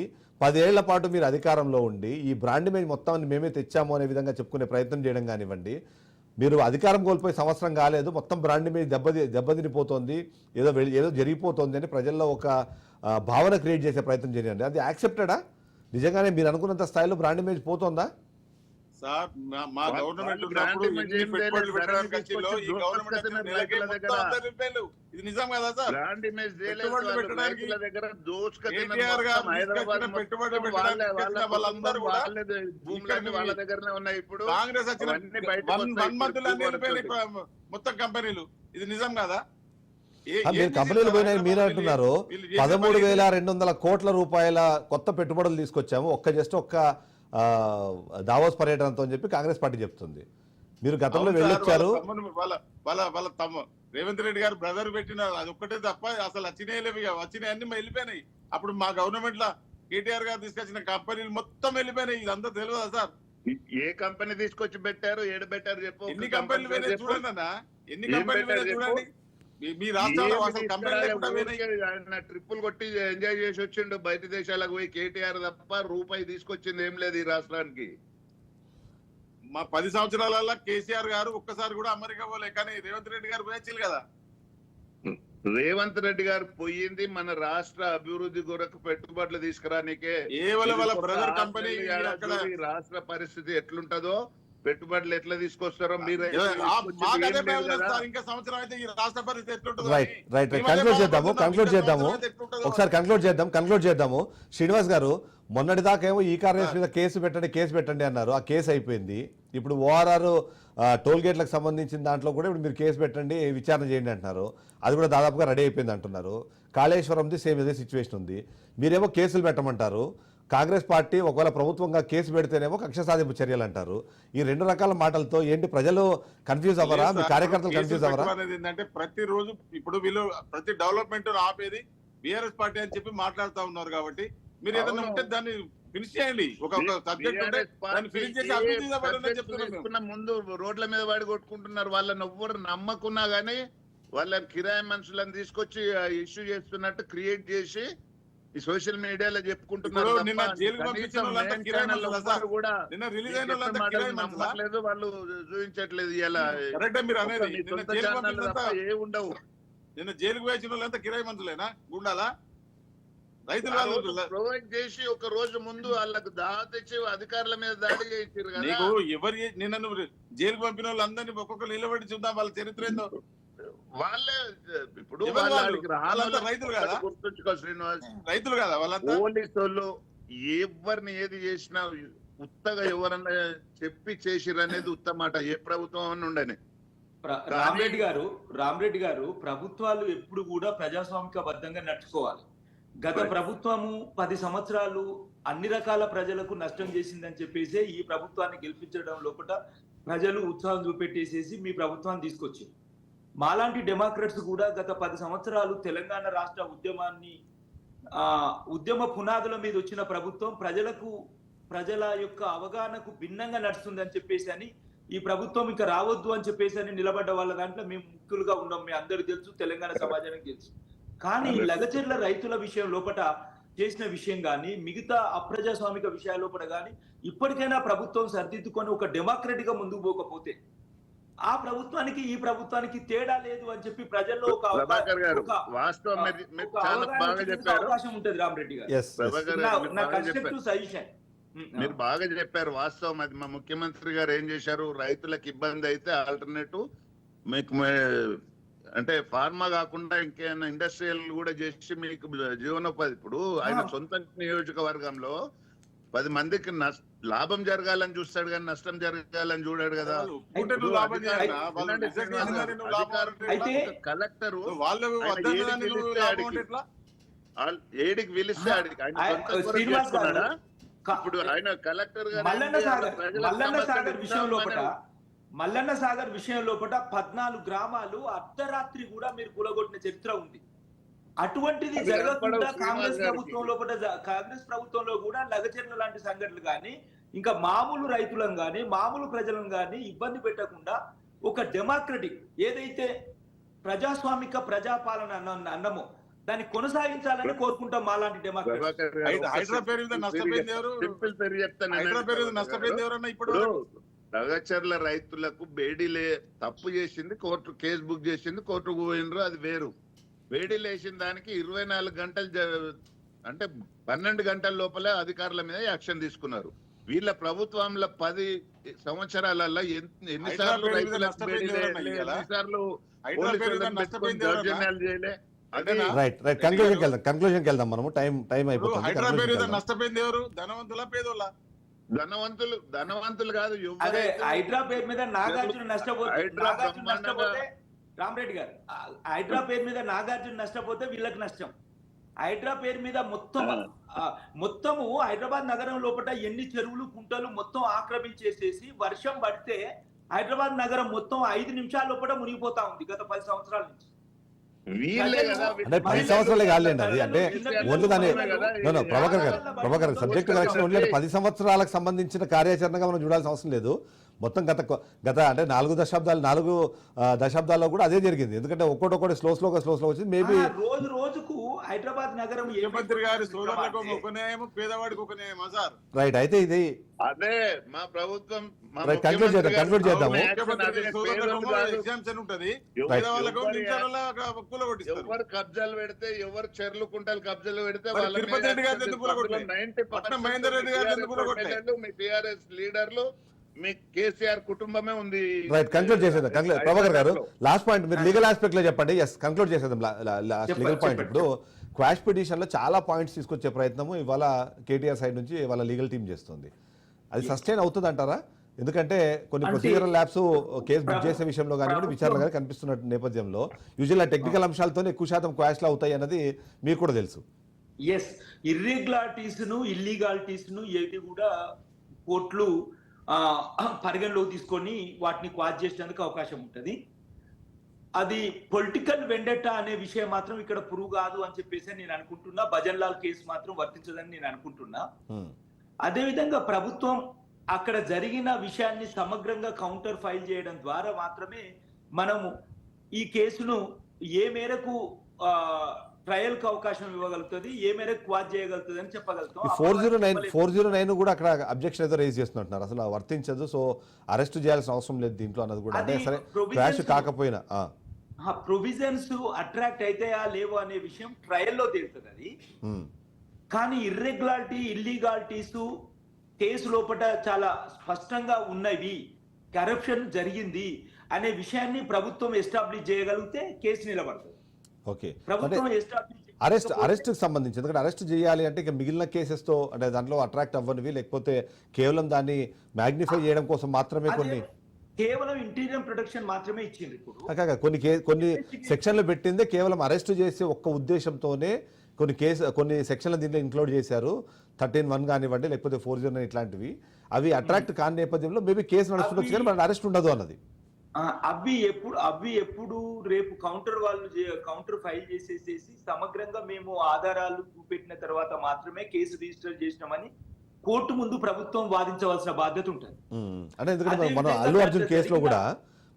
10 ఏళ్ల పాటు మీరు అధికారంలో ఉండి ఈ బ్రాండ్ ఇమేజ్ మొత్తాన్ని మేమే తెచ్చాము అనే విధంగా చెప్పుకునే ప్రయత్నం చేయడం కానివ్వండి, మీరు అధికారం కోల్పోయి సంవత్సరం కాలేదు మొత్తం బ్రాండ్ ఇమేజ్ దెబ్బతినిపోతుంది, ఏదో జరిగిపోతుంది అని ప్రజల్లో ఒక భావన క్రియేట్ చేసే ప్రయత్నం చేయండి. అది యాక్సెప్టెడా? నిజంగానే మీరు అనుకున్నంత స్థాయిలో బ్రాండ్ ఇమేజ్ పోతుందా? సార్ మా వాళ్ళు గవర్నమెంట్ గ్రాంట్ ఉన్నప్పుడు ఇమేజ్ ఎన్ని ఏం పెట్టుబడులు లేదు, పెట్టడానికి ధరలు వచ్చిందో ఈ తీసుకొచ్చి గవర్నమెంట్ వచ్చిన దోసుకొస్తున్నారు నెలకే రైతుల మొత్తం దగ్గర. 100 రూపాయలు. ఇది నిజం కదా సార్? బ్రాండ్ ఇమేజ్ పెట్టుబడులు పెట్టడానికి రైతుల దగ్గర కేటీఆర్ గారు హైదరాబాద్ తీసుకొచ్చిన పెట్టుబడులు పెట్టడానికి వాళ్ళందరూ కూడా భూములన్నీ వాళ్ళ దగ్గరనే ఉన్నాయి ఇప్పుడు. కాంగ్రెస్ వచ్చిన అవన్నీ బయటకు వస్తాయి. 1 month లో వెళ్ళిపోయినాయి మొత్తం కంపెనీలు. ఇది నిజం కదా? మీరు కంపెనీలు పోయినాయి మీరు అంటున్నారు. 13,200 కోట్ల రూపాయల కొత్త పెట్టుబడులు తీసుకొచ్చాము ఒక్క దావోస్ పర్యటనతో అని చెప్పి కాంగ్రెస్ పార్టీ చెప్తుంది. మీరు గతంలో వెళ్ళొచ్చారు. వాళ్ళ తమ్మ రేవంత్ రెడ్డి గారు బ్రదర్ పెట్టిన అది ఒక్కటే తప్ప అసలు వచ్చినాయి అన్ని వెళ్ళిపోయినాయి. అప్పుడు మా గవర్నమెంట్ లో కేటీఆర్ గారు తీసుకొచ్చిన కంపెనీలు మొత్తం వెళ్ళిపోయినాయి. ఇదంతా తెలియదా సార్? ఏ కంపెనీ తీసుకొచ్చి పెట్టారు, ఏడు పెట్టారు చెప్పు. ఎన్ని కంపెనీలు పోయినాయి చూడండి అన్న, ఎన్ని కంపెనీలు పోయినాయి చూడండి. మీ రాష్ట్రంలో అసలు కంపెనీ లేకుండా పోయినాయి. ట్రిప్పులు కొట్టి ఎంజాయ్ చేసి వచ్చిండు బయట దేశాలకు పోయి. కేటీఆర్ తప్ప రూపాయి తీసుకొచ్చింది ఏం లేదు ఈ రాష్ట్రానికి. మా 10 సంవత్సరాలలో కేసీఆర్ గారు ఒక్కసారి కూడా అమెరికా పోలే, కానీ రేవంత్ రెడ్డి గారు పోయొచ్చింది కదా. రేవంత్ రెడ్డి గారు పోయింది మన రాష్ట్ర అభివృద్ధి కొరకు పెట్టుబడులు తీసుకురానికే. వాళ్ళ బ్రదర్ కంపెనీ అక్కడ రాష్ట్ర పరిస్థితి ఎట్లుంటదో, పెట్టుబడులు ఎట్లా తీసుకొస్తారో మీరు ఇంకా సంవత్సరం అయితే ఈ రాష్ట్ర పరిస్థితి ఎట్లుంటుందో. రైట్ కంక్లూడ్ చేద్దాము. శ్రీనివాస్ గారు, మొన్నటి దాకేమో ఈ కారణం మీద కేసు పెట్టండి అన్నారు. ఆ కేసు అయిపోయింది. ఇప్పుడు ఓఆర్ఆర్ టోల్ గేట్లకు సంబంధించిన దాంట్లో కూడా ఇప్పుడు మీరు కేసు పెట్టండి, విచారణ చేయండి అంటున్నారు. అది కూడా దాదాపుగా రెడీ అయిపోయింది అంటున్నారు. కాళేశ్వరంది సేమ్ ఇదే సిచ్యువేషన్ ఉంది. మీరేమో కేసులు పెట్టమంటారు. కాంగ్రెస్ పార్టీ ఒకవేళ ప్రభుత్వంగా కేసు పెడితేనేమో కక్ష సాధింపు చర్యలు అంటారు. ఈ రెండు రకాల మాటలతో ఏంటి ప్రజలు కన్ఫ్యూజ్ అవ్వరా? మీ కార్యకర్తలు కన్ఫ్యూజ్ అవ్వరా? ఏంటంటే ప్రతిరోజు ఇప్పుడు వీళ్ళు ప్రతి డెవలప్మెంట్ ఆపేది బీఆర్ఎస్ పార్టీ అని చెప్పి మాట్లాడుతూ ఉన్నారు. కాబట్టి మీరు ఏదైనా ఉంటే దాన్ని ఫినిష్ చేయండి. ఒక సబ్జెక్ట్ ఉంటే దాన్ని ఫినిష్ చేసి అభివృద్ధి చెప్తున్నా. ముందు రోడ్ల మీద వాడి కొట్టుకుంటున్నారు. వాళ్ళని ఎవ్వరు నమ్మకున్నా గానీ వాళ్ళని కిరాయి మనుషులను తీసుకొచ్చి ఇష్యూ చేస్తున్నట్టు క్రియేట్ చేసి ఈ సోషల్ మీడియాలో చెప్పుకుంటున్నారు. నిన్న జైలుకు పంపించిన వాళ్ళంతా కిరాయి మనుషులా సార్? నిన్న రిలీజ్ అయిన వాళ్ళంతా కిరాయి మనుషులా? నమ్మట్లేదు, వాళ్ళు చూపించట్లేదు. ఇలా కరెక్టే మీరు అనేది. నిన్న జైలుకు పంపించినంత ఏ ఉండవు. నిన్న జైలుకు వేసిన వాళ్ళంతా కిరాయి మనుషులేనా? గుండాలా? రైతులు వాళ్ళు ప్రొవైడ్ చేసి ఒక రోజు ముందు వాళ్ళకు దావా తెచ్చి అధికారుల మీద దాడి చేయించారు కదా. నీకు ఎవరు నిన్న నువ్వు జైలుకు పంపిన వాళ్ళందరినీ ఒక్కొక్కరు నిలబడి చూద్దాం వాళ్ళ చరిత్ర ఏందో. వాళ్ళే ఇప్పుడు రైతులు కదా, గుర్తుంచుకో శ్రీనివాస్, రైతులు కదా వాళ్ళంతా. పోలీసు వాళ్ళు ఎవరిని ఏది చేసినా ఉత్తగా ఎవరన్నా చెప్పి చేసిరు అనేది ఉత్తమాట. ఏ ప్రభుత్వం అని ఉండని. రామరెడ్డి గారు ప్రభుత్వాలు ఎప్పుడు కూడా ప్రజాస్వామికబద్ధంగా నడుచుకోవాలి. గత ప్రభుత్వము 10 సంవత్సరాలు అన్ని రకాల ప్రజలకు నష్టం చేసిందని చెప్పేసి ఈ ప్రభుత్వాన్ని గెలిపించడం లోపల ప్రజలు ఉత్సాహం చూపెట్టేసేసి మీ ప్రభుత్వాన్ని తీసుకొచ్చింది. మాలాంటి డెమోక్రట్స్ కూడా గత 10 సంవత్సరాలు తెలంగాణ రాష్ట్ర ఉద్యమ పునాదుల మీద వచ్చిన ప్రభుత్వం ప్రజల యొక్క అవగాహనకు భిన్నంగా నడుస్తుందని చెప్పేసి అని ఈ ప్రభుత్వం ఇంకా రావద్దు అని చెప్పేసి అని నిలబడ్డ వాళ్ళ దాంట్లో మేము ముఖ్యులుగా ఉన్నాం. మీ అందరూ తెలుసు, తెలంగాణ సమాజానికి తెలుసు. కానీ లగచర్ల రైతుల విషయం లోపల చేసిన విషయం కానీ మిగతా అప్రజాస్వామిక విషయాల లోపల కానీ ఇప్పటికైనా ప్రభుత్వం సరిదిద్దుకొని ఒక డెమోక్రటిక్ గా ముందుకు పోకపోతే ఆ ప్రభుత్వానికి ఈ ప్రభుత్వానికి తేడా లేదు అని చెప్పి ప్రజల్లో ఒక అవకాశం ఉంటది. రామరెడ్డి గారు సజెషన్ మీరు బాగా చెప్పారు. వాస్తవం అది. మా ముఖ్యమంత్రి గారు ఏం చేశారు, రైతులకు ఇబ్బంది అయితే ఆల్టర్నేటివ్ మీకు అంటే ఫార్మా కాకుండా ఇంకేమైనా ఇండస్ట్రియల్ కూడా చేసి మీకు జీవనోపాధి. ఇప్పుడు ఆయన సొంత నియోజకవర్గంలో 10 మందికి లాభం జరగాలని చూస్తాడు కానీ నష్టం జరగాలని చూడాడు కదా. కలెక్టర్ ఏడికి పిలిస్తే ఇప్పుడు ఆయన కలెక్టర్ మల్లన్న సాగర్ విషయం లోపల 14 గ్రామాలు అర్ధరాత్రి కూడా మీరు కూలగొట్టిన చరిత్ర ఉంది. అటువంటిది జరగకుండా కాంగ్రెస్ ప్రభుత్వంలో కూడా లగచర్ల లాంటి సంఘటనలు కానీ ఇంకా మామూలు రైతులను కానీ మామూలు ప్రజలను కానీ ఇబ్బంది పెట్టకుండా ఒక డెమోక్రటిక్ ఏదైతే ప్రజాస్వామిక ప్రజాపాలన అన్నమో దాన్ని కొనసాగించాలని కోరుకుంటాం. మాలాంటి డెమోక్రటిక్ లగచర్ల రైతులకు బేడీలే తప్పు చేసింది, కోర్టు కేసు బుక్ చేసింది, కోర్టుకు పోయినరు, అది వేరు. బేడీలు వేసిన దానికి 24 గంటలు అంటే 12 గంటల లోపలే అధికారుల మీద యాక్షన్ తీసుకున్నారు. వీళ్ళ ప్రభుత్వంలో 10 సంవత్సరాలలో ఎన్నిసార్లు హైడ్రా పేరు మీద రైతులకు నష్టపోయింది బేడీలే, ఎవరన్నా ఇయ్యాలా? ఎన్నిసార్లు హైడ్రా పేరు మీద పోలీసులను పెట్టుకొని నష్టపోయింది ఎవరన్నా? దౌర్జన్యాలు చేయలే. అది అంతేనా? రైట్ కన్క్లూజన్కి వెళ్దాం మనము, టైం అయిపోతుంది. హైడ్రా పేరు conclusion కి మీద వెళ్దాం. నష్టపోయింది ఎవరు? ధనవంతుల పేదోళ్ళ? ధనవంతులు కాదు, అదే ఎవరైతే హైడ్రా పేరు మీద నాగార్జున నష్టపోతే హైడ్రా నష్టపోతే రామరెడ్డి గారు, హైడ్రా పేరు మీద నాగార్జున నష్టపోతే వీళ్ళకి నష్టం. హైడ్రా పేరు మీద మొత్తము హైదరాబాద్ నగరం లోపల ఎన్ని చెరువులు కుంటలు మొత్తం ఆక్రమించేసేసి వర్షం పడితే హైదరాబాద్ నగరం మొత్తం 5 నిమిషాల లోపల మునిగిపోతా ఉంది గత 10 సంవత్సరాల నుంచి. వీళ్ళే కదా అంటే 10 సంవత్సరాలే కాదులేండి అది, అంటే ఓన్లీ దాని ప్రభాకర్ గారు సబ్జెక్ట్ కరెక్షన్ ఓన్లీ అంటే 10 సంవత్సరాలకు సంబంధించిన కార్యాచరణగా మనం చూడాల్సిన అవసరం లేదు. మొత్తం గత అంటే 4 దశాబ్దాల్లో కూడా అదే జరిగింది. ఎందుకంటే ఒక్కొక్కటి స్లోగా వచ్చింది. మేబీ రోజుకు హైదరాబాద్ నగరం ముఖ్యమంత్రి గారి సోదరులకు ఒక న్యాయం, పేదవాడికి ఒక న్యాయం సార్. రైట్, అయితే ఇది అదే మా ప్రభుత్వం కంక్లూడ్ చేద్దాము. ఎగ్జామ్షన్ ఉంటది, పేదవాళ్ళకు నిమిషాలలో కూలగొట్టిస్తారు. ఎవరు కబ్జాలు పెడితే, ఎవరు చెర్లు కుంటలు కబ్జాలు పెడితే మరి తిరుపతి రెడ్డి గారిని ఎందుకు కూలగొట్టలేదు? పట్నం మహేందర్ రెడ్డి గారిని ఎందుకు కూలగొట్టలేదు? మీ టీఆర్ఎస్ లీడర్లు, మీ కేసీఆర్ కుటుంబమే ఉంది. రైట్, కంక్లూడ్ చేసేద్దాం. ప్రభాకర్ గారు లాస్ట్ పాయింట్ మీరు లీగల్ ఆస్పెక్ట్ లో చెప్పండి. ఎస్, కంక్లూడ్ చేసేద్దాం లీగల్ పాయింట్. ఇప్పుడు క్వాష్ పిటిషన్ లో చాలా పాయింట్స్ తీసుకొచ్చే ప్రయత్నము ఇవాళ కేటీఆర్ సైడ్ నుంచి ఇవాళ లీగల్ టీం చేస్తుంది. అది సస్టైన్ అవుతుంది అంటారా? ఎందుకంటే కొన్ని ప్రొసీజరల్ ల్యాబ్స్ కేసు బుక్ చేసే విషయంలో కానివ్వండి, విచారణ కానీ కనిపిస్తున్న నేపథ్యంలో యూజువల్ టెక్నికల్ అంశాలతో ఎక్కువ శాతం క్వాష్లు అవుతాయి అన్నది మీకు కూడా తెలుసు. ఎస్, ఇర్రెగ్యులారిటీస్ ను ఇల్లీగాలిటీస్ ను ఏది కూడా కోర్టులు పరిగణలోకి తీసుకొని వాటిని క్వాష్ చేసేందుకు అవకాశం ఉంటుంది. అది పొలిటికల్ వెండెటా అనే విషయం మాత్రం ఇక్కడ ప్రూవ్ కాదు అని చెప్పేసి నేను అనుకుంటున్నా. భజన్ లాల్ కేసు మాత్రం వర్తించదని నేను అనుకుంటున్నా. అదేవిధంగా ప్రభుత్వం అక్కడ జరిగిన విషయాన్ని సమగ్రంగా కౌంటర్ ఫైల్ చేయడం ద్వారా మాత్రమే మనము ఈ కేసును ఏ మేరకు ట్రయల్ కు అవకాశం ఇవ్వగలుగుతుంది, ఏ మేరకు క్వాజ్ చేయగలుగుతుంది అని చెప్పగలుగుతాం. 409 కూడా అక్కడ అబ్జెక్షన్ ఏదో రేజ్ చేస్తున్నట్టున్నారు, అసలు వర్తించదు, సో అరెస్ట్ చేయాల్సిన అవసరం లేదు దీంట్లో అన్నది కూడా. అంటే సరే క్రాష్ కాకపోయినా ప్రొవిజన్స్ అట్రాక్ట్ అయితాయా లేవో అనే విషయం ట్రయల్లో తేలుతుంది అది. కానీ ఇర్రెగ్యులారిటీ ఇల్లీగాలిటీస్ కేసు లోపల చాలా స్పష్టంగా ఉన్నవి, కరప్షన్ జరిగింది అనే విషయాన్ని ప్రభుత్వం ఎస్టాబ్లిష్ చేయగలిగితే కేసు నిలబడుతుంది. ఓకే, ప్రభుత్వం అరెస్ట్ సంబంధించి, ఎందుకంటే అరెస్ట్ చేయాలి అంటే ఇక మిగిలిన కేసెస్తో అంటే దాంట్లో అట్రాక్ట్ అవ్వనివి, లేకపోతే కేవలం దాన్ని మ్యాగ్నిఫై చేయడం కోసం మాత్రమే కేవలం ఇంటీరియర్ ప్రొటెక్షన్ మాత్రమే ఇచ్చింది. ఇప్పుడు కొన్ని సెక్షన్లు పెట్టిందే కేవలం అరెస్ట్ చేసే ఒక్క ఉద్దేశంతోనే కొన్ని సెక్షన్లు దీంట్లో ఇంక్లూడ్ చేశారు. 13(1) కానివ్వండి, లేకపోతే 409 ఇట్లాంటివి. అవి అట్రాక్ట్ కాని నేపథ్యంలో మేబీ కేసు నడుస్తుండొచ్చు కానీ మన అరెస్ట్ ఉండదు అన్నది. అవి ఎప్పుడు రేపు కౌంటర్ ఫైల్ చేసేసేసి సమగ్రంగా మేము ఆధారాలు చూపెట్టిన తర్వాత మాత్రమే కేసు రిజిస్టర్ చేసినామని కోర్టు ముందు ప్రభుత్వం వాదించవలసిన బాధ్యత ఉంటుంది. అంటే ఎందుకంటే మనం అల్లు అర్జున్ కేసులో కూడా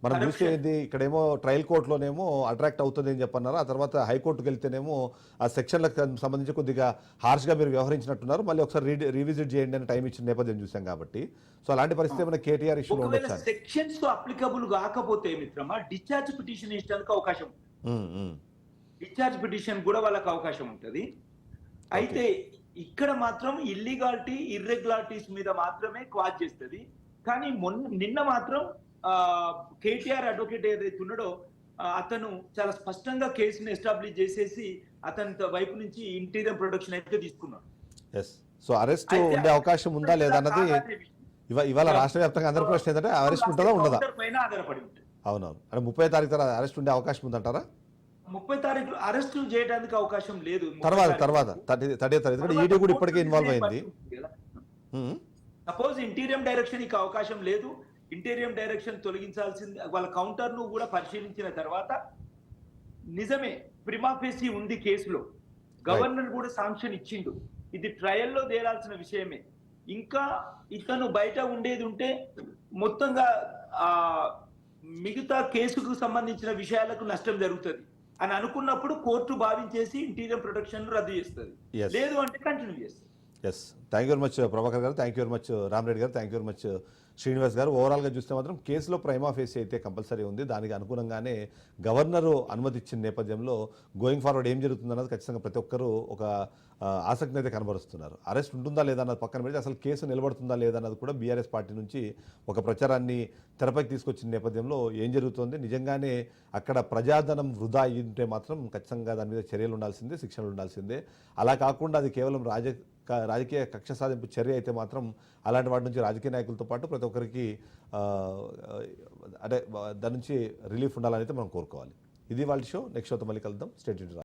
మనం చూసేది ఇక్కడేమో ట్రయల్ కోర్టులోనేమో అట్రాక్ట్ అవుతుంది అని చెప్పన్నారు, ఆ తర్వాత హైకోర్టుకి వెళ్తేనేమో ఆ సెక్షన్లకు సంబంధించి కొద్దిగా హార్ష్గా మీరు వ్యవహరించినట్టున్నారు, మళ్ళీ ఒకసారి రీవిజిట్ చేయండి అని టైం ఇచ్చిన నేపథ్యం చూసాం కాబట్టి. సో అలాంటి పరిస్థితి ఏమైనా కేటీఆర్ ఇష్యూలో ఉండొచ్చు. సెక్షన్స్ అప్లికబుల్ కాకపోతే మిత్రమా డిశ్చార్జ్ పిటిషన్ ఇచ్చడానికి అవకాశం, డిశ్చార్జ్ పిటిషన్ కూడా వాళ్ళకి అవకాశం ఉంటుంది. అయితే ఇక్కడ మాత్రం ఇల్లీగాలిటీ ఇర్రెగ్యులారిటీస్ మీద మాత్రమే క్వాజ్ చేస్తుంది. కానీ నిన్న మాత్రం కేటీఆర్ అడ్వకేట్ ఏదైతే ఉన్నాడో అతను చాలా స్పష్టంగా కేసును ఎస్టాబ్లిష్ చేసేసి అతని వైపు నుంచి ఇంటీరియర్ ప్రొటెక్షన్ అయితే తీసుకున్నాడు. సో అరెస్ట్ ఉండే అవకాశం ఉందా లేదా అన్నది ఇవాళ రాష్ట్ర వ్యాప్తంగా అందరి ప్రశ్న ఏంటంటే అరెస్ట్ ఉంటుందా ఉండదా ఆధారపడి ఉంటుంది. అవునవును, అంటే 30వ తారీఖు తర్వాత అరెస్ట్ ఉండే అవకాశం ఉందంటారా? 30వ తారీఖు అరెస్ట్ చేయడానికి అవకాశం లేదు. తర్వాత 30వ తారీఖు ఈడీ కూడా ఇప్పటికే ఇన్వాల్వ్ అయింది. సపోజ్ ఇంటీరియర్ డైరెక్షన్ ఇక అవకాశం లేదు, ఇంటీరియర్ డైరెక్షన్ తొలగించాల్సింది. వాళ్ళ కౌంటర్ ను కూడా పరిశీలించిన తర్వాత నిజమే ప్రిమా ఫేసి ఉంది కేసులో, గవర్నర్ కూడా శాంక్షన్ ఇచ్చిండు, ఇది ట్రయల్లో తేలాల్సిన విషయమే. ఇంకా ఇతను బయట ఉండేది ఉంటే మొత్తంగా మిగతా కేసుకు సంబంధించిన విషయాలకు నష్టం జరుగుతుంది అని అనుకున్నప్పుడు కోర్టు భావించేసి ఇంటీరియర్ ప్రొటెక్షన్ రద్దు చేస్తుంది, లేదు అంటే కంటిన్యూ చేస్తుంది. Thank you very much Prabhakar garu, thank you very much Ramareddy garu, thank you very much Srinivas garu, ఓవరాల్గా చూస్తే మాత్రం కేసులో ప్రైమా ఫేసి అయితే కంపల్సరీ ఉంది. దానికి అనుగుణంగానే గవర్నరు అనుమతి ఇచ్చిన నేపథ్యంలో గోయింగ్ ఫార్వర్డ్ ఏం జరుగుతుందన్నది ఖచ్చితంగా ప్రతి ఒక్కరూ ఒక ఆసక్తిని అయితే కనబరుస్తున్నారు. అరెస్ట్ ఉంటుందా లేదా అన్నది పక్కన పెడితే అసలు కేసు నిలబడుతుందా లేదా అన్నది కూడా బీఆర్ఎస్ పార్టీ నుంచి ఒక ప్రచారాన్ని తెరపైకి తీసుకొచ్చిన నేపథ్యంలో ఏం జరుగుతుంది, నిజంగానే అక్కడ ప్రజాధనం వృధా అయ్యింటే మాత్రం ఖచ్చితంగా దాని మీద చర్యలు ఉండాల్సిందే, శిక్షలు ఉండాల్సిందే. అలా కాకుండా అది కేవలం రాజకీయ కక్ష సాధింపు చర్య అయితే మాత్రం అలాంటి వాటి నుంచి రాజకీయ నాయకులతో పాటు ప్రతి ఒక్కరికి అంటే దాని నుంచి రిలీఫ్ ఉండాలని అయితే మనం కోరుకోవాలి. ఇది వాళ్ళ షో. నెక్స్ట్ షోతో మళ్ళీ కలుద్దాం. Stay tuned.